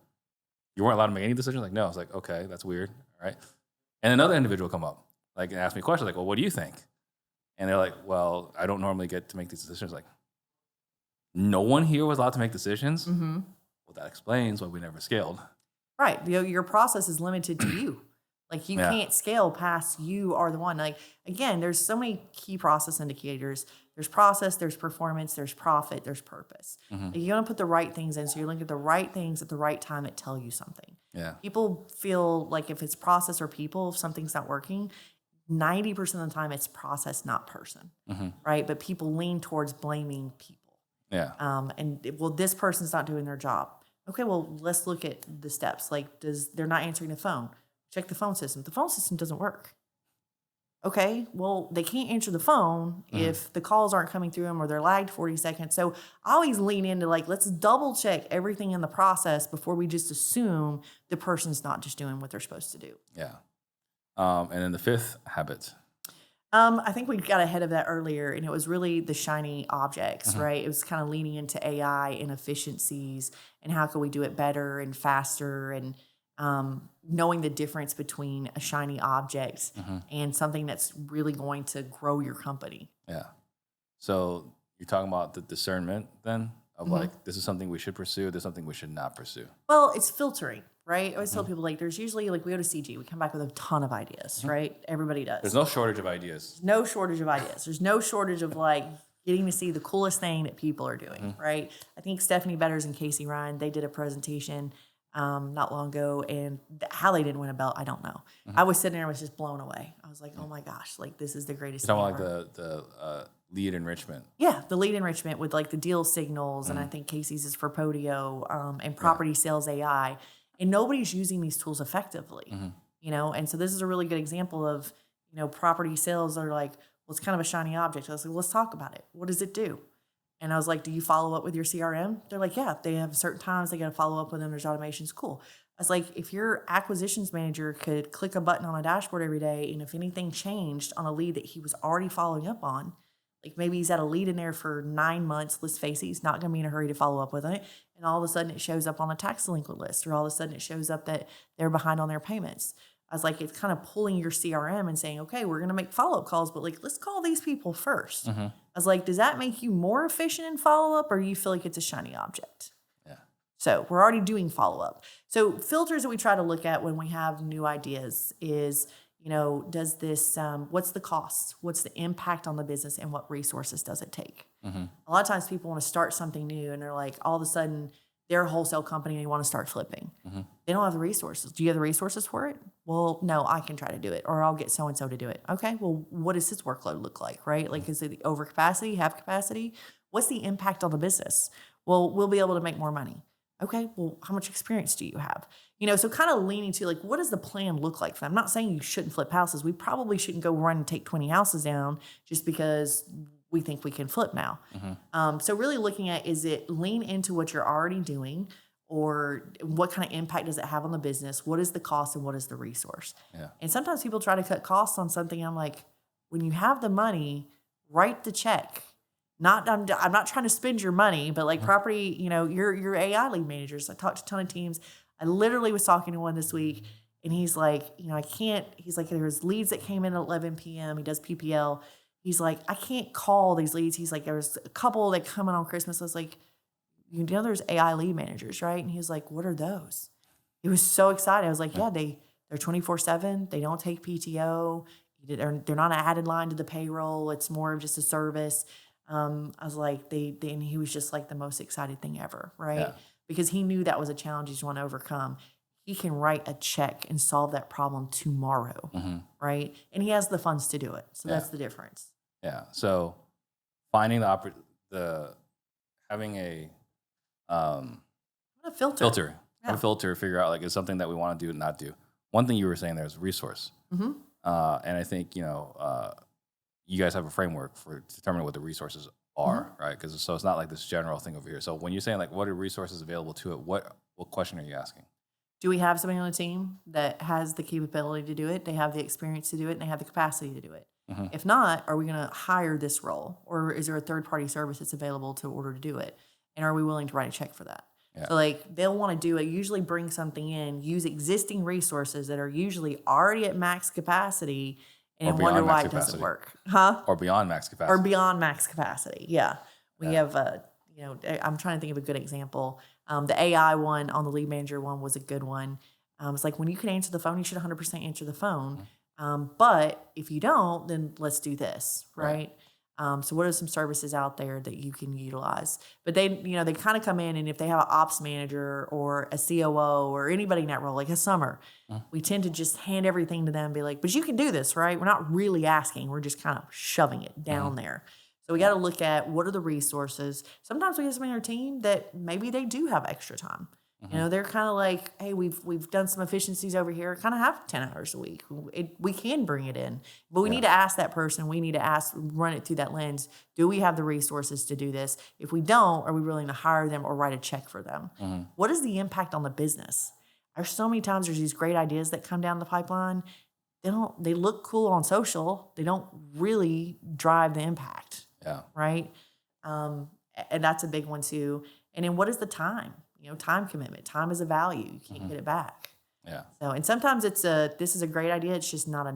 you weren't allowed to make any decisions? Like, no. I was like, okay, that's weird. All right. And another individual come up, like, and ask me questions, like, well, what do you think? And they're like, well, I don't normally get to make these decisions. Like, no one here was allowed to make decisions? Mm-hmm. Well, that explains why we never scaled. Right. Your process is limited to you. Like, you can't scale past you are the one. Like, again, there's so many key process indicators. There's process, there's performance, there's profit, there's purpose. Mm-hmm. Like, you want to put the right things in, so you're looking at the right things at the right time that tell you something. Yeah. People feel like if it's process or people, if something's not working, 90% of the time it's process, not person, right? But people lean towards blaming people. Yeah. This person's not doing their job. Okay, well, let's look at the steps. Like, they're not answering the phone. Check the phone system. The phone system doesn't work. Okay, well, they can't answer the phone if the calls aren't coming through them or they're lagged 40 seconds. So I always lean into like, let's double check everything in the process before we just assume the person's not just doing what they're supposed to do. Yeah. And then the fifth habit. I think we got ahead of that earlier, and it was really the shiny objects, right? It was kind of leaning into AI and efficiencies and how can we do it better and faster. And knowing the difference between a shiny object and something that's really going to grow your company. Yeah. So you're talking about the discernment then of like, this is something we should pursue, this is something we should not pursue. Well, it's filtering, right? I always tell people, like, there's usually, like, we go to CG, we come back with a ton of ideas, right? Everybody does. There's no shortage of ideas. No shortage of ideas. There's no shortage of, like, getting to see the coolest thing that people are doing, right? I think Stephanie Betters and Casey Ryan, they did a presentation not long ago, and how they didn't win a belt, I don't know. I was sitting there and was just blown away. I was like, oh my gosh, like, this is the greatest You're thing talking ever. like the lead enrichment. Yeah, the lead enrichment with like the deal signals, and I think Casey's is for Podio, and property sales AI, and nobody's using these tools effectively, you know. And so this is a really good example of, you know, property sales are like, well, it's kind of a shiny object. I was like, well, let's talk about it. What does it do? And I was like, do you follow up with your CRM? They're like, yeah, they have certain times they got to follow up with them. There's automations. Cool. I was like, if your acquisitions manager could click a button on a dashboard every day, and if anything changed on a lead that he was already following up on, like maybe he's at a lead in there for 9 months, let's face it, he's not going to be in a hurry to follow up with it. And all of a sudden it shows up on the tax delinquent list, or all of a sudden it shows up that they're behind on their payments. I was like, it's kind of pulling your CRM and saying, okay, we're going to make follow-up calls, but like, let's call these people first. I was like, does that make you more efficient in follow-up, or do you feel like it's a shiny object? Yeah. So we're already doing follow-up. So filters that we try to look at when we have new ideas is, you know, does this, what's the cost? What's the impact on the business, and what resources does it take? A lot of times people want to start something new, and they're like, all of a sudden they're a wholesale company and they want to start flipping. They don't have the resources. Do you have the resources for it? Well, no, I can try to do it, or I'll get so-and-so to do it. Okay, well, what does his workload look like, right? Like, is it over capacity, half capacity? What's the impact on the business? Well, we'll be able to make more money. Okay, well, how much experience do you have? You know, so kind of leaning to like, what does the plan look like for them? I'm not saying you shouldn't flip houses. We probably shouldn't go run and take 20 houses down just because we think we can flip now. So really looking at, is it lean into what you're already doing, or what kind of impact does it have on the business? What is the cost and what is the resource? Yeah. And sometimes people try to cut costs on something. I'm like, when you have the money, write the check. I'm not trying to spend your money, but like property, you know, your AI lead managers. I talked to a ton of teams. I literally was talking to one this week, and he's like, you know, he's like, there's leads that came in at 11 p.m. He does PPL. He's like, I can't call these leads. He's like, there's a couple that come in on Christmas. I was like, you know, there's AI lead managers, right? And he was like, what are those? He was so excited. I was like, yeah, they're 24/7. They don't take PTO. They're not an added line to the payroll. It's more of just a service. I was like, and he was just like the most excited thing ever, right? Yeah. Because he knew that was a challenge he's want to overcome. He can write a check and solve that problem tomorrow, right? And he has the funds to do it. So that's the difference. Yeah. So finding having a filter. a filter, figure out like, is something that we want to do and not do. One thing you were saying there is resource. And I think, you know, you guys have a framework for determining what the resources are, right? Because so it's not like this general thing over here. So when you're saying like, what are resources available to it? What question are you asking? Do we have somebody on the team that has the capability to do it? They have the experience to do it, and they have the capacity to do it. If not, are we going to hire this role, or is there a third-party service that's available to order to do it? And are we willing to write a check for that? Yeah. So like, they'll want to do it, usually bring something in, use existing resources that are usually already at max capacity, and Or wonder beyond why max it doesn't capacity. work. Huh? Or beyond max capacity. Or beyond max capacity. Yeah. We have, you know, I'm trying to think of a good example. The AI one on the lead manager one was a good one. It's like, when you can answer the phone, you should 100% answer the phone. But if you don't, then let's do this, right? So what are some services out there that you can utilize? But they, you know, they kind of come in, and if they have an ops manager or a COO or anybody in that role, like a Summer, we tend to just hand everything to them and be like, but you can do this, right? We're not really asking. We're just kind of shoving it down there. So we got to look at, what are the resources? Sometimes we have somebody on our team that maybe they do have extra time. You know, they're kind of like, hey, we've done some efficiencies over here, kind of have 10 hours a week. We can bring it in, but we need to ask that person. We need to run it through that lens. Do we have the resources to do this? If we don't, are we willing to hire them or write a check for them? What is the impact on the business? There's so many times there's these great ideas that come down the pipeline. They look cool on social. They don't really drive the impact. Yeah. Right. And that's a big one too. And then what is the time? You know, time commitment. Time is a value. You can't get it back. Yeah. So, and sometimes this is a great idea. It's just not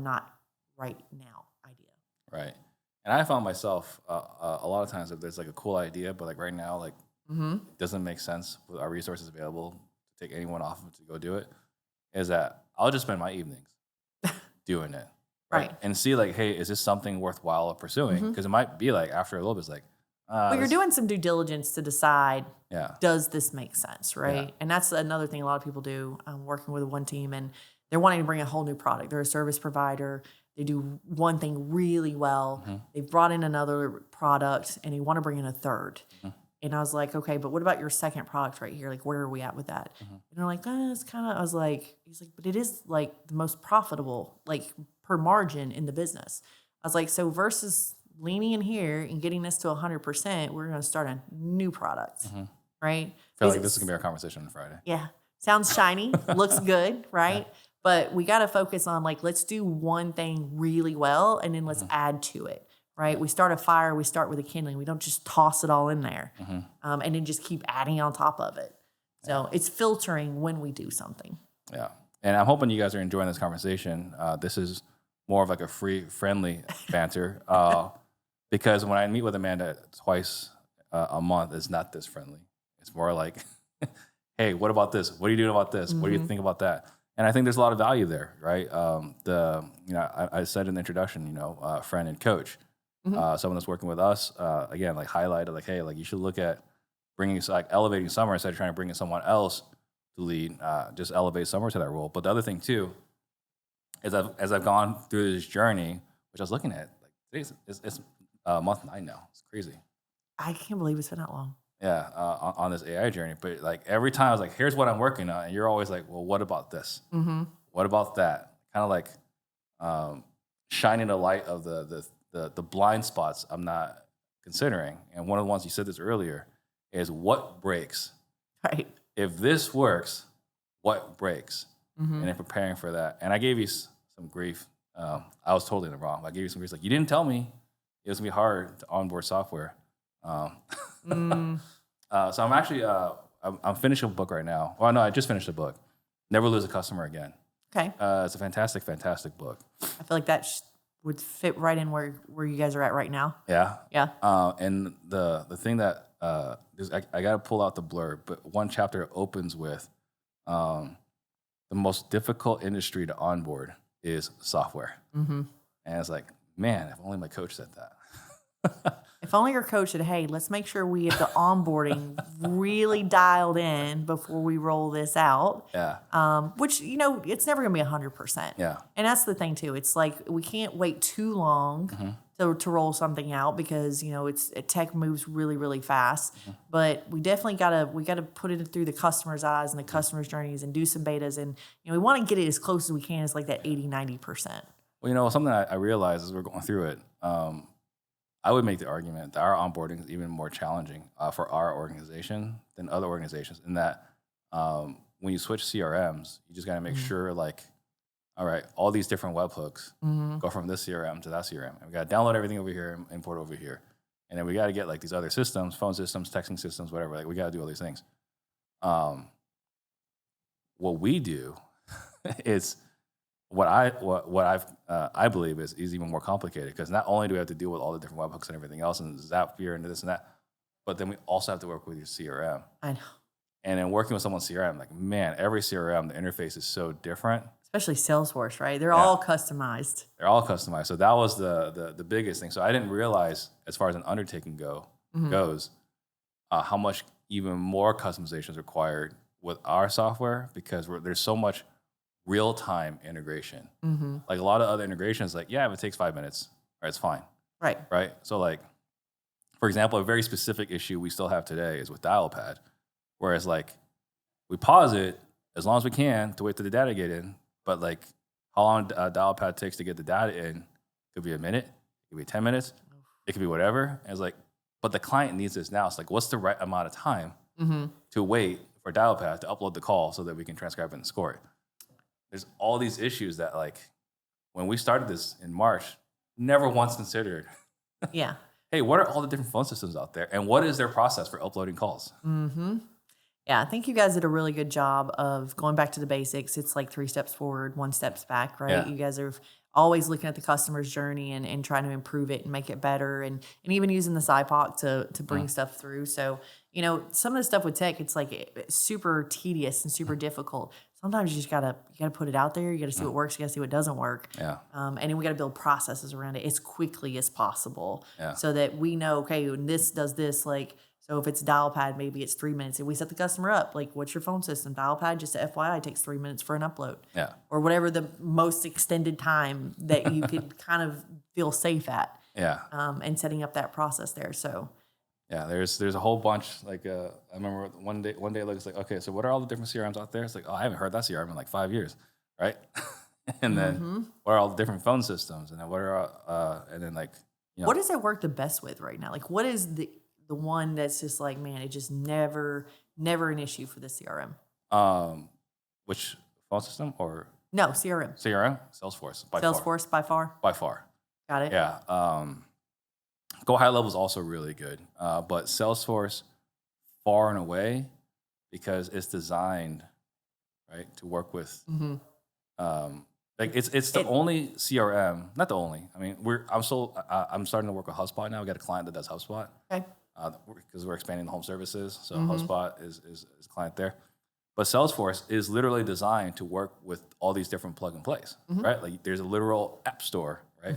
right now idea. Right. And I found myself a lot of times if there's like a cool idea, but like right now, like it doesn't make sense with our resources available to take anyone off to go do it, is that I'll just spend my evenings doing it. Right. And see like, hey, is this something worthwhile pursuing? Because it might be like after a little bit, it's like, Well, you're doing some due diligence to decide, yeah. does this make sense, right? Yeah. And that's another thing a lot of people do. Working with one team, and they're wanting to bring a whole new product. They're a service provider. They do one thing really well. They've brought in another product, and they want to bring in a third. And I was like, okay, but what about your second product right here? Like, where are we at with that? And they're like, it's kind of, I was like, he's like, but it is like the most profitable, like per margin in the business. I was like, so versus leaning in here and getting this to 100%, we're going to start a new product, right? I feel like this is going to be our conversation on Friday. Yeah. Sounds shiny, looks good, right? But we got to focus on like, let's do one thing really well, and then let's add to it, right? We start a fire, we start with a kindling. We don't just toss it all in there and then just keep adding on top of it. So it's filtering when we do something. Yeah. And I'm hoping you guys are enjoying this conversation. This is more of like a free, friendly banter because when I meet with Amanda twice a month, it's not this friendly. It's more like, hey, what about this? What are you doing about this? What do you think about that? And I think there's a lot of value there, right? I said in the introduction, friend and coach, someone that's working with us, again, like highlighted, like, hey, like you should look at elevating Summer instead of trying to bring in someone else to lead. Just elevate Summer to that role. But the other thing too, is as I've gone through this journey, which I was looking at, like it's month 9 now. It's crazy. I can't believe it's been that long. Yeah, on this AI journey. But like every time I was like, here's what I'm working on. And you're always like, well, what about this? What about that? Kind of like shining the light of the blind spots I'm not considering. And one of the ones you said this earlier is what breaks. Right. If this works, what breaks? And then preparing for that. And I gave you some grief. I was totally in the wrong. I gave you some grief. Like, you didn't tell me it was going to be hard to onboard software. So I'm actually, I'm finishing a book right now. Well, no, I just finished a book. Never Lose a Customer Again. Okay. It's a fantastic, fantastic book. I feel like that would fit right in where you guys are at right now. Yeah. Yeah. And the thing that, I got to pull out the blurb, but one chapter opens with, the most difficult industry to onboard is software. And it's like, man, if only my coach said that. If only your coach said, hey, let's make sure we get the onboarding really dialed in before we roll this out. Yeah. Which, it's never going to be 100%. Yeah. And that's the thing, too. It's like we can't wait too long to roll something out because, tech moves really, really fast. But we definitely got to put it through the customer's eyes and the customer's journeys and do some betas. And, we want to get it as close as we can as like that 80, 90%. Well, something I realized as we're going through it, I would make the argument that our onboarding is even more challenging for our organization than other organizations in that when you switch CRMs, you just got to make sure like, all right, all these different webhooks go from this CRM to that CRM. And we got to download everything over here and import over here. And then we got to get like these other systems, phone systems, texting systems, whatever. Like we got to do all these things. What we do is what I believe is even more complicated because not only do we have to deal with all the different webhooks and everything else and Zapier and this and that, but then we also have to work with your CRM. I know. And then working with someone's CRM, like, man, every CRM, the interface is so different. Especially Salesforce, right? They're all customized. They're all customized. So that was the biggest thing. So I didn't realize, as far as an undertaking goes, how much even more customization is required with our software because there's so much real-time integration. Like a lot of other integrations, like, yeah, if it takes 5 minutes, right, it's fine. Right? So like, for example, a very specific issue we still have today is with Dialpad, whereas like we pause it as long as we can to wait till the data get in, but like how long Dialpad takes to get the data in could be a minute, it could be 10 minutes, it could be whatever. And it's like, but the client needs this now. It's like, what's the right amount of time to wait for Dialpad to upload the call so that we can transcribe it and score it? There's all these issues that like when we started this in March, never once considered. Yeah. Hey, what are all the different phone systems out there, and what is their process for uploading calls? Yeah, I think you guys did a really good job of going back to the basics. It's like 3 steps forward, 1 steps back, right? Yeah. You guys are always looking at the customer's journey and trying to improve it and make it better, and even using the SIPOC to bring stuff through. So, some of the stuff with tech, it's like it's super tedious and super difficult. Sometimes you just gotta put it out there. You gotta see what works. You gotta see what doesn't work. Yeah. And then we gotta build processes around it as quickly as possible, Yeah. so that we know, okay, when this does this, like. So if it's dial pad, maybe it's 3 minutes. If we set the customer up, like, what's your phone system? Dial pad, just a FYI, takes 3 minutes for an upload. Yeah. Or whatever the most extended time that you could kind of feel safe at. Yeah. And setting up that process there. So Yeah, there's a whole bunch. Like I remember one day it looks like, okay, so what are all the different CRMs out there? It's like, oh, I haven't heard that CRM in like 5 years, right? And then what are all the different phone systems? And then what are and then like, what does it work the best with right now? Like, what is the one that's just like, man, it just never an issue for the CRM? Which phone system or No, CRM. CRM? Salesforce by Salesforce by far. By far. Got it. Yeah. Go High Level is also really good, but Salesforce far and away because it's designed right to work with. Like it's the only CRM, not the only. I mean, I'm starting to work with HubSpot now. We got a client that does HubSpot. Okay. Because we're expanding the home services, so HubSpot is a client there. But Salesforce is literally designed to work with all these different plug and plays, right? Like there's a literal app store, right,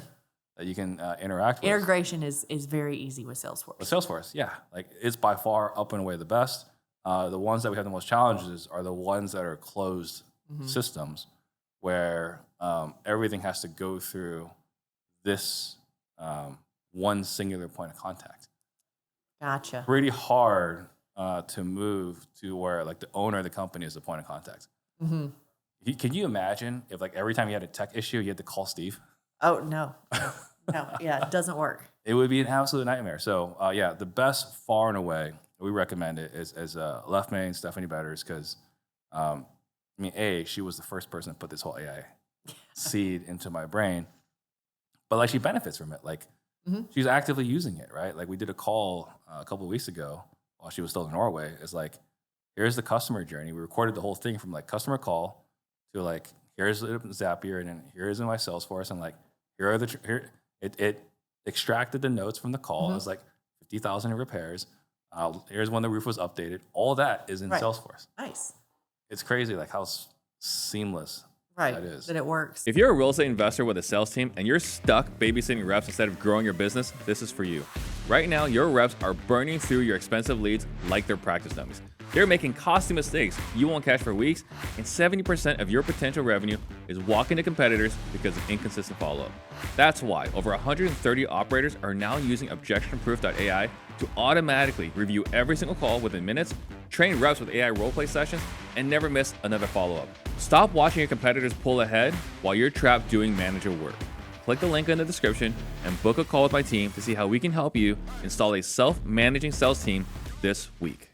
that you can interact with. Integration is very easy with Salesforce. With Salesforce, yeah, like it's by far up and away the best. The ones that we have the most challenges are the ones that are closed systems, where everything has to go through this one singular point of contact. Gotcha. Pretty hard to move to where like the owner of the company is the point of contact. Can you imagine if like every time you had a tech issue, you had to call Steve? Oh, no. Yeah, it doesn't work. It would be an absolute nightmare. So yeah, the best far and away, we recommend it is Left Main, Stephanie Betters, because she was the first person to put this whole AI seed into my brain, but like she benefits from it. Like she's actively using it, right? Like we did a call a couple of weeks ago while she was still in Norway. It's like, here's the customer journey. We recorded the whole thing from like customer call to like, here's Zapier, and then here's in my Salesforce, and like, here are it extracted the notes from the call. It was like 50,000 in repairs. Here's when the roof was updated. All that is in Salesforce. Nice. It's crazy like how seamless that is. That it works. If you're a real estate investor with a sales team and you're stuck babysitting reps instead of growing your business, this is for you. Right now, your reps are burning through your expensive leads like they're practice dummies. They're making costly mistakes you won't catch for weeks, and 70% of your potential revenue is walking to competitors because of inconsistent follow-up. That's why over 130 operators are now using objectionproof.ai to automatically review every single call within minutes, train reps with AI roleplay sessions, and never miss another follow-up. Stop watching your competitors pull ahead while you're trapped doing manager work. Click the link in the description and book a call with my team to see how we can help you install a self-managing sales team this week.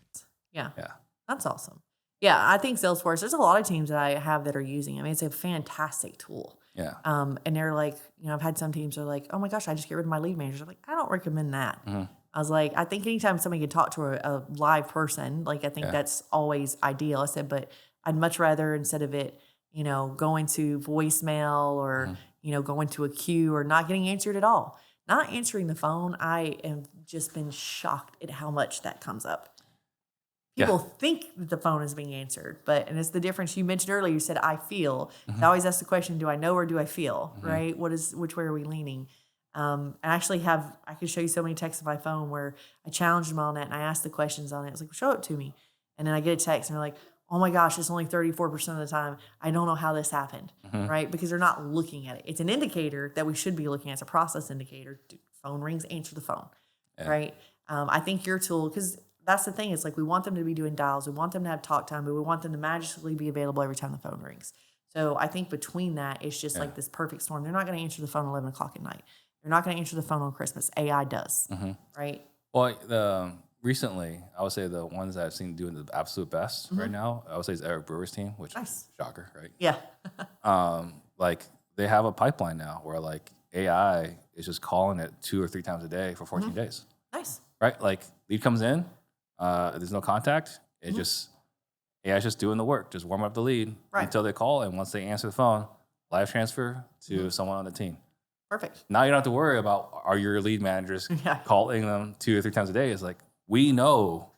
Yeah. Yeah. That's awesome. Yeah, I think Salesforce, there's a lot of teams that I have that are using it. I mean, it's a fantastic tool. Yeah. And they're like, I've had some teams that are like, oh my gosh, I just get rid of my lead manager. I'm like, I don't recommend that. I was like, I think anytime somebody can talk to a live person, like I think that's always ideal. I said, but I'd much rather, instead of it, going to voicemail or, going to a queue or not getting answered at all. Not answering the phone, I have just been shocked at how much that comes up. People think that the phone is being answered, and it's the difference. You mentioned earlier, you said, I feel. I always ask the question, do I know or do I feel, right? Which way are we leaning? I actually I could show you so many texts on my phone where I challenged them on it and I asked the questions on it. It's like, show it to me. And then I get a text and they're like, oh my gosh, it's only 34% of the time. I don't know how this happened, right? Because they're not looking at it. It's an indicator that we should be looking at. It's a process indicator. Phone rings, answer the phone, right? I think your tool, because that's the thing. It's like we want them to be doing dials. We want them to have talk time, but we want them to magically be available every time the phone rings. So I think between that, it's just like this perfect storm. They're not going to answer the phone at 11 o'clock at night. They're not going to answer the phone on Christmas. AI does, right? Well, recently, I would say the ones that I've seen doing the absolute best right now, I would say is Eric Brewer's team, which shocker, right? Yeah. Like they have a pipeline now where like AI is just calling it 2 or 3 times a day for 14 days. Nice. Right? Like lead comes in, there's no contact. It just AI is just doing the work, just warm up the lead until they call. And once they answer the phone, live transfer to someone on the team. Perfect. Now you don't have to worry about are your lead managers calling them 2 or 3 times a day. It's like, we know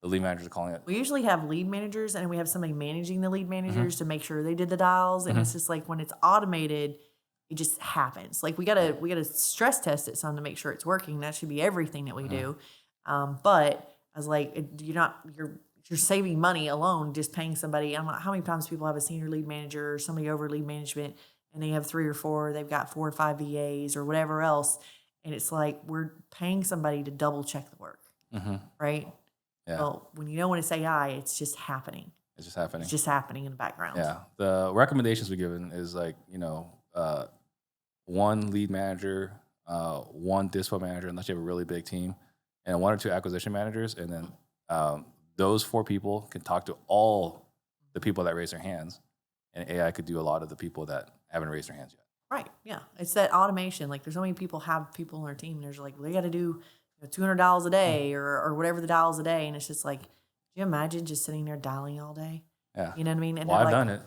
the lead managers are calling it. We usually have lead managers and we have somebody managing the lead managers to make sure they did the dials. And it's just like when it's automated, it just happens. Like we gotta stress test it some to make sure it's working. That should be everything that we do. But I was like, you're saving money alone just paying somebody. I'm like, how many times people have a senior lead manager or somebody over lead management and they have 3 or 4, they've got 4 or 5 VAs or whatever else. And it's like, we're paying somebody to double check the work, right? Yeah. Well, when you know when it's AI, it's just happening. It's just happening. It's just happening in the background. Yeah. The recommendations we're given is like, 1 lead manager, 1 dispo manager, unless you have a really big team, and 1 or 2 acquisition managers. And then those 4 people can talk to all the people that raise their hands. And AI could do a lot of the people that haven't raised their hands yet. Right. Yeah. It's that automation. Like there's so many people have people on their team and there's like, well, they got to do $200 a day or whatever the dials a day. And it's just like, can you imagine just sitting there dialing all day? Yeah. You know what I mean? And Well, I've like, done it.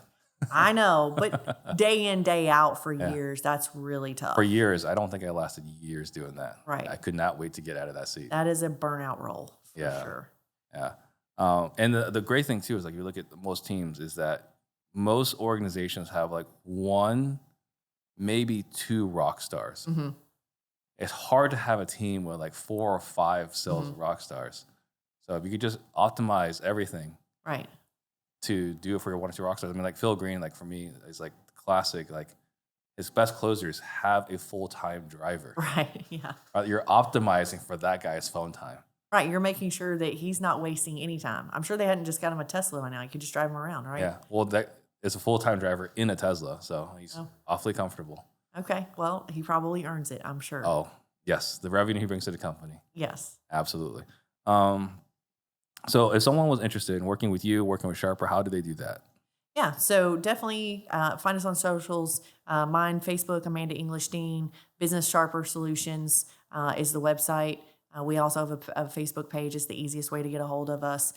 I know, but day in, day out for years, that's really tough. For years. I don't think I lasted years doing that. Right. I could not wait to get out of that seat. That is a burnout role for Yeah. sure. Yeah. And the great thing too is like you look at most teams is that most organizations have like 1, maybe 2 rock stars. It's hard to have a team with like 4 or 5 sales rock stars. So if you could just optimize everything Right. to do it for your 1 or 2 rock stars. I mean, like Phil Green, like for me, is like classic. Like his best closers have a full-time driver. Right. Yeah. You're optimizing for that guy's phone time. Right. You're making sure that he's not wasting any time. I'm sure they hadn't just got him a Tesla by now. You could just drive him around, right? Yeah. Well, that is a full-time driver in a Tesla, so he's awfully comfortable. Okay. Well, he probably earns it, I'm sure. Oh, yes. The revenue he brings to the company. Yes. Absolutely. So if someone was interested in working with you, working with Sharper, how do they do that? Yeah, so definitely find us on socials. Mine, Facebook, Amanda English Dean. Business Sharper Solutions is the website. We also have a Facebook page. It's the easiest way to get a hold of us.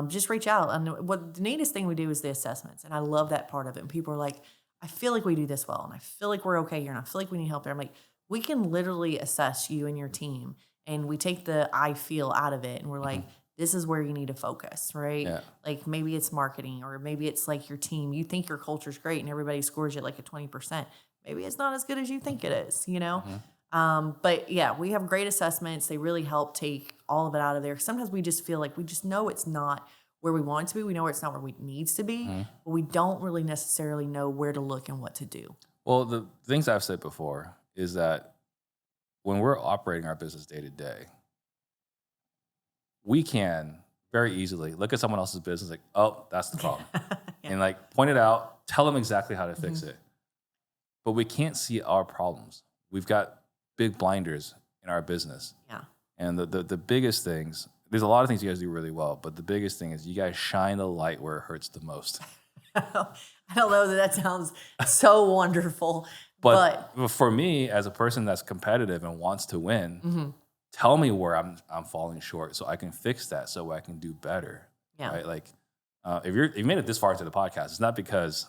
Just reach out. And what the neatest thing we do is the assessments. And I love that part of it. And people are like, I feel like we do this well. And I feel like we're okay here. And I feel like we need help there. I'm like, we can literally assess you and your team. And we take the I feel out of it. And we're like, this is where you need to focus, right? Yeah. Like maybe it's marketing or maybe it's like your team. You think your culture's great and everybody scores you at like a 20%. Maybe it's not as good as you think it is, you know? But yeah, we have great assessments. They really help take all of it out of there. Sometimes we just feel like we just know it's not where we want it to be. We know it's not where it needs to be, but we don't really necessarily know where to look and what to do. Well, the things I've said before is that when we're operating our business day to day, we can very easily look at someone else's business like, oh, that's the problem. And like point it out, tell them exactly how to fix it. But we can't see our problems. We've got big blinders in our business. Yeah. And the biggest things, there's a lot of things you guys do really well, but the biggest thing is you guys shine the light where it hurts the most. I don't know that sounds so wonderful. But for me, as a person that's competitive and wants to win, tell me where I'm falling short so I can fix that so I can do better. Yeah. Right? Like if you made it this far into the podcast, it's not because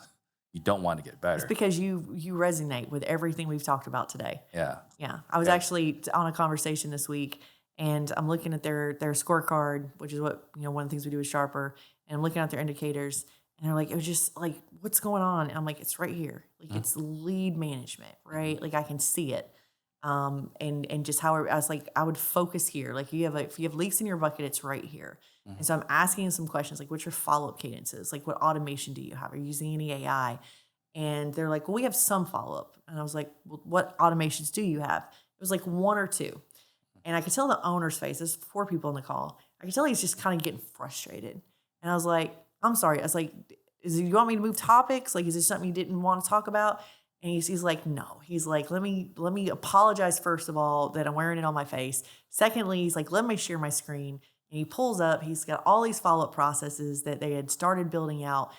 you don't want to get better. It's because you resonate with everything we've talked about today. Yeah. Yeah. I was actually on a conversation this week and I'm looking at their scorecard, which is what, one of the things we do with Sharper, and I'm looking at their indicators and they're like, it was just like, what's going on? And I'm like, it's right here. Like it's lead management, right? Like I can see it. And just how I was like, I would focus here. Like if you have leaks in your bucket, it's right here. And so I'm asking some questions like, what's your follow-up cadences? Like what automation do you have? Are you using any AI? And they're like, well, we have some follow-up. And I was like, well, what automations do you have? It was like 1 or 2. And I could tell the owner's face, there's 4 people on the call. I could tell he's just kind of getting frustrated. And I was like, I'm sorry. I was like, you want me to move topics? Like, is this something you didn't want to talk about? And he's like, no. He's like, let me apologize, first of all, that I'm wearing it on my face. Secondly, he's like, let me share my screen. And he pulls up. He's got all these follow-up processes that they had started building out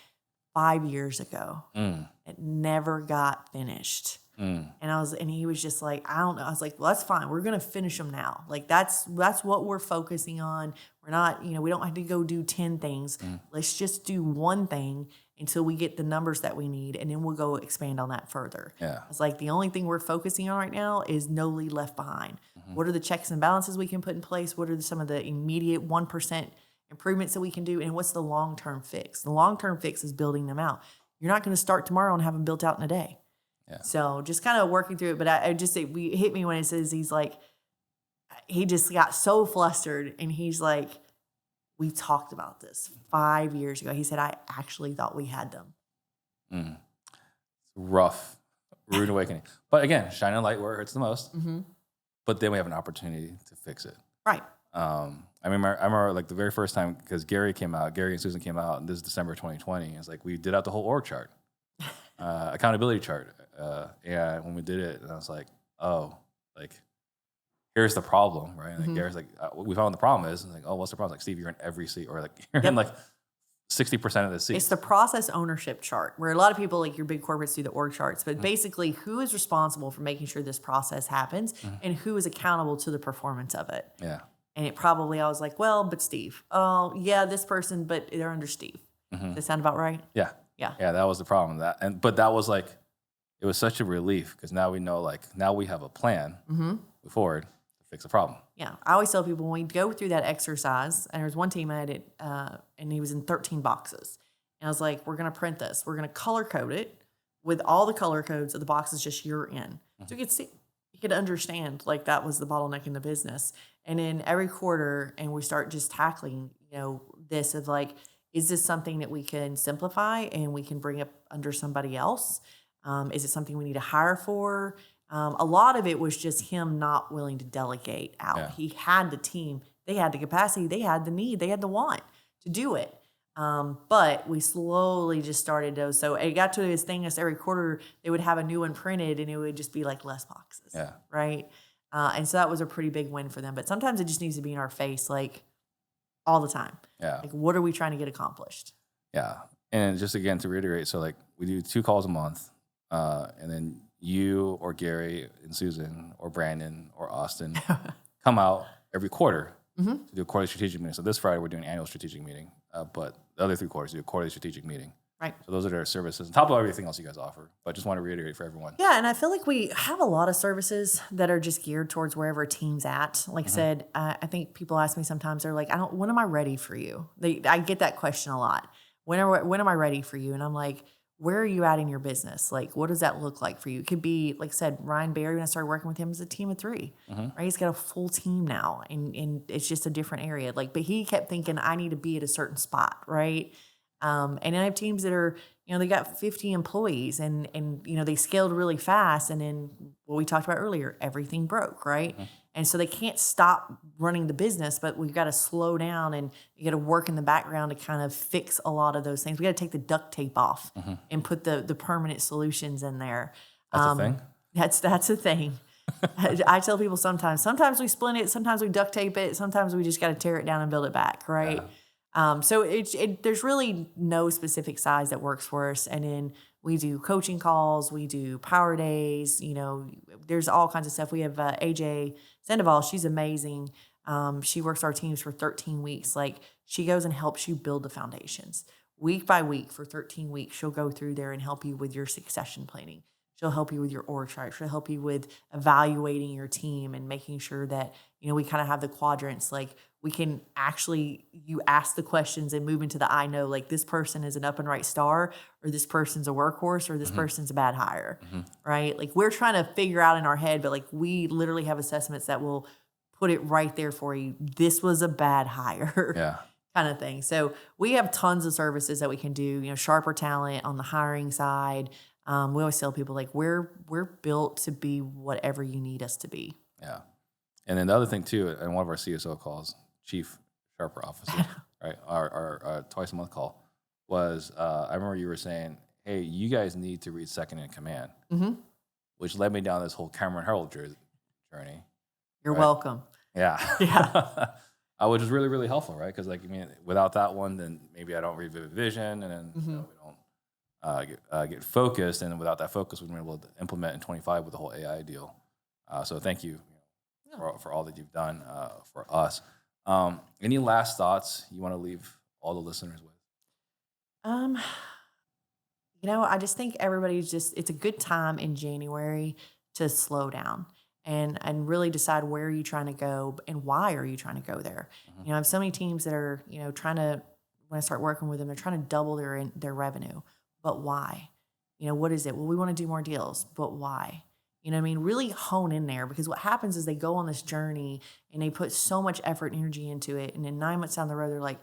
5 years ago. It never got finished. And he was just like, I don't know. I was like, well, that's fine. We're going to finish them now. Like that's what we're focusing on. We're not, we don't have to go do 10 things. Let's just do one thing until we get the numbers that we need, and then we'll go expand on that further. Yeah. It's like the only thing we're focusing on right now is no lead left behind. What are the checks and balances we can put in place? What are some of the immediate 1% improvements that we can do? And what's the long-term fix? The long-term fix is building them out. You're not going to start tomorrow and have them built out in a day. Yeah. So just kind of working through it. But I just say, we hit me when it says he's like, he just got so flustered, and he's like, we talked about this 5 years ago. He said, I actually thought we had them. Rough, rude awakening. But again, shine a light where it hurts the most. But then we have an opportunity to fix it. Right. I remember like the very first time, because Gary and Susan came out, and this is December 2020. It's like we did out the whole org chart, accountability chart. And when we did it, and I was like, oh, like, here's the problem, right? And like Gary's like, we found the problem is, and like, oh, what's the problem? Like, Steve, you're in every seat, or like you're in like 60% of the seats. It's the process ownership chart, where a lot of people, like your big corporates, do the org charts, but basically who is responsible for making sure this process happens and who is accountable to the performance of it. Yeah. And I was like, well, but Steve. Oh, yeah, this person, but they're under Steve. Does that sound about right? Yeah. Yeah. Yeah, that was the problem. But that was like, it was such a relief, because now we know, like, now we have a plan move forward to fix the problem. Yeah. I always tell people when we go through that exercise, and there was one team I had it, and he was in 13 boxes. And I was like, we're going to print this. We're going to color code it with all the color codes of the boxes just you're in. So you could see, you could understand, like, that was the bottleneck in the business. And then every quarter, and we start just tackling, this of like, is this something that we can simplify and we can bring up under somebody else? Is it something we need to hire for? A lot of it was just him not willing to delegate out. Yeah. He had the team, they had the capacity, they had the need, they had the want to do it. But we slowly just started those. So it got to this thing that's every quarter they would have a new one printed, and it would just be like less boxes. Yeah. Right. And so that was a pretty big win for them. But sometimes it just needs to be in our face, like, all the time. Yeah. Like, what are we trying to get accomplished? Yeah. And just again, to reiterate, so like we do 2 calls a month, and then you or Gary and Susan or Brandon or Austin come out every quarter to do a quarterly strategic meeting. So this Friday we're doing an annual strategic meeting, but the other 3 quarters we do a quarterly strategic meeting. Right. So those are their services on top of everything else you guys offer. But just want to reiterate for everyone. Yeah, and I feel like we have a lot of services that are just geared towards wherever a team's at. Like I said, I think people ask me sometimes, they're like, when am I ready for you? I get that question a lot. When am I ready for you? And I'm like, where are you at in your business? Like, what does that look like for you? It could be, like I said, Ryan Barry, when I started working with him, is a team of 3, right? He's got a full team now, and it's just a different area. Like, but he kept thinking, I need to be at a certain spot, right? And then I have teams that are, they got 50 employees, and they scaled really fast, and then what we talked about earlier, everything broke, right? And so they can't stop running the business, but we've got to slow down, and you got to work in the background to kind of fix a lot of those things. We got to take the duct tape off and put the permanent solutions in there. That's a thing? That's a thing. I tell people sometimes we splint it, sometimes we duct tape it, sometimes we just got to tear it down and build it back, right? Yeah. So there's really no specific size that works for us. And then we do coaching calls, we do power days, there's all kinds of stuff. We have AJ Sandoval, she's amazing. She works our teams for 13 weeks. Like, she goes and helps you build the foundations. Week by week for 13 weeks, she'll go through there and help you with your succession planning. She'll help you with your org chart. She'll help you with evaluating your team and making sure that, we kind of have the quadrants. Like, we can actually, you ask the questions and move into the I know, like, this person is an up and right star, or this person's a workhorse, or this person's a bad hire, right? Like, we're trying to figure out in our head, but like, we literally have assessments that will put it right there for you. This was a bad hire. Yeah. Kind of thing. So we have tons of services that we can do, sharper talent on the hiring side. We always tell people, like, we're built to be whatever you need us to be. Yeah. And then the other thing too, in one of our CSO calls, Chief Sharper Officer, right? Our twice a month call was, I remember you were saying, hey, you guys need to read second in command, which led me down this whole Cameron Herald journey. You're right? welcome. Yeah. Yeah. Which was really, really helpful, right? Because, like, without that one, then maybe I don't read Vivid Vision, and then we don't get focused. And without that focus, we've been able to implement in 25 with the whole AI deal. So thank you for all that you've done for us. Any last thoughts you want to leave all the listeners with? I just think it's a good time in January to slow down and really decide where are you trying to go and why are you trying to go there. I have so many teams that are, trying to, when I start working with them, they're trying to double their revenue, but why? What is it? Well, we want to do more deals, but why? Really hone in there, because what happens is they go on this journey and they put so much effort and energy into it. And then 9 months down the road, they're like,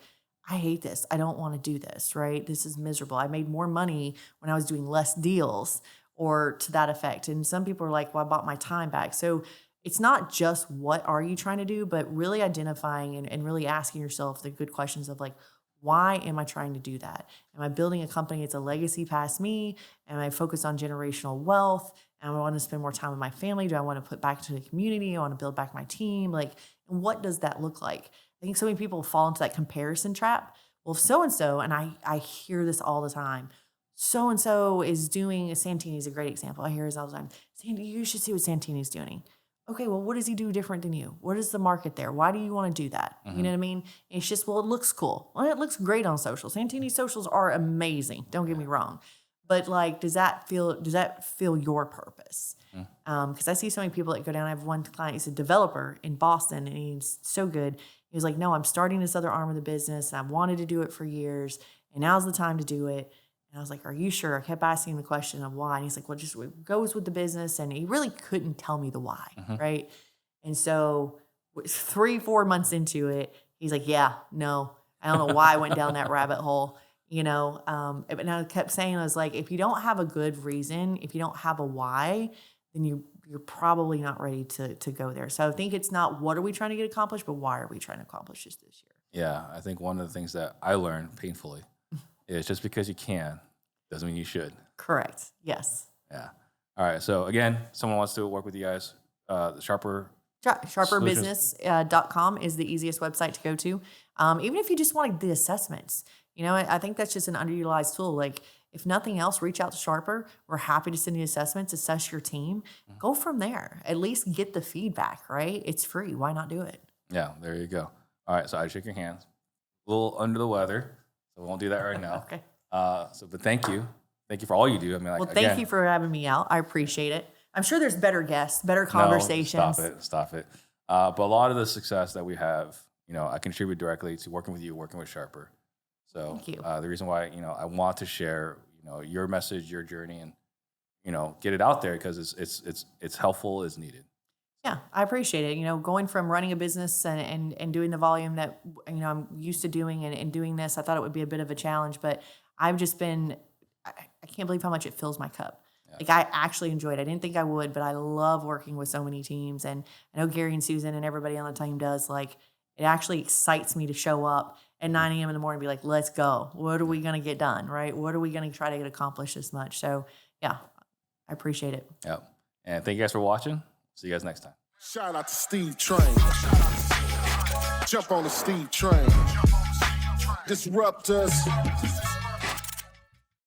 I hate this. I don't want to do this, right? This is miserable. I made more money when I was doing less deals, or to that effect. And some people are like, well, I bought my time back. So it's not just what are you trying to do, but really identifying and really asking yourself the good questions of like, why am I trying to do that? Am I building a company that's a legacy past me? Am I focused on generational wealth? Am I want to spend more time with my family? Do I want to put back into the community? I want to build back my team. Like, and what does that look like? I think so many people fall into that comparison trap. Well, if so-and-so, and I hear this all the time, so-and-so is doing, Santini's a great example. I hear this all the time. Sandy, you should see what Santini's doing. Okay, well, what does he do different than you? What is the market there? Why do you want to do that? You know what I mean? And it's just, well, it looks cool. Well, it looks great on social. Santini's socials are amazing. Don't get me wrong. But like, does that feel your purpose? Because I see so many people that go down. I have one client, he's a developer in Boston, and he's so good. He was like, no, I'm starting this other arm of the business. I've wanted to do it for years, and now's the time to do it. And I was like, are you sure? I kept asking him the question of why. And he's like, well, just it goes with the business. And he really couldn't tell me the why, right? And so 3-4 months into it, he's like, yeah, no, I don't know why I went down that rabbit hole, And I kept saying, I was like, if you don't have a good reason, if you don't have a why, then you're probably not ready to go there. So I think it's not what are we trying to get accomplished, but why are we trying to accomplish this year? Yeah, I think one of the things that I learned painfully is just because you can doesn't mean you should. Correct. Yes. Yeah. All right. So again, someone wants to work with you guys. The Sharperbusiness.com is the easiest website to go to. Even if you just want the assessments, I think that's just an underutilized tool. Like, if nothing else, reach out to Sharper. We're happy to send you assessments, assess your team. Go from there. At least get the feedback, right? It's free. Why not do it? Yeah, there you go. All right, so I shake your hands. A little under the weather, so we won't do that right now. Okay. But thank you. Thank you for all you do. I mean, thank you for having me out. I appreciate it. I'm sure there's better guests, better conversations. No, stop it. But a lot of the success that we have, I contribute directly to working with you, working with Sharper. So thank you. The reason why, I want to share, your message, your journey, and, get it out there because it's helpful as needed. Yeah, I appreciate it. Going from running a business and doing the volume that, I'm used to doing and doing this, I thought it would be a bit of a challenge, but I've just been, I can't believe how much it fills my cup. Yeah. Like, I actually enjoyed it. I didn't think I would, but I love working with so many teams. And I know Gary and Susan and everybody on the team does. Like, it actually excites me to show up at 9 a.m. in the morning and be like, let's go. What are we going to get done, right? What are we going to try to get accomplished this much? So, yeah, I appreciate it. Yep. And thank you guys for watching. See you guys next time. Shout out to Steve Train. Jump on the Steve Train. Disruptors.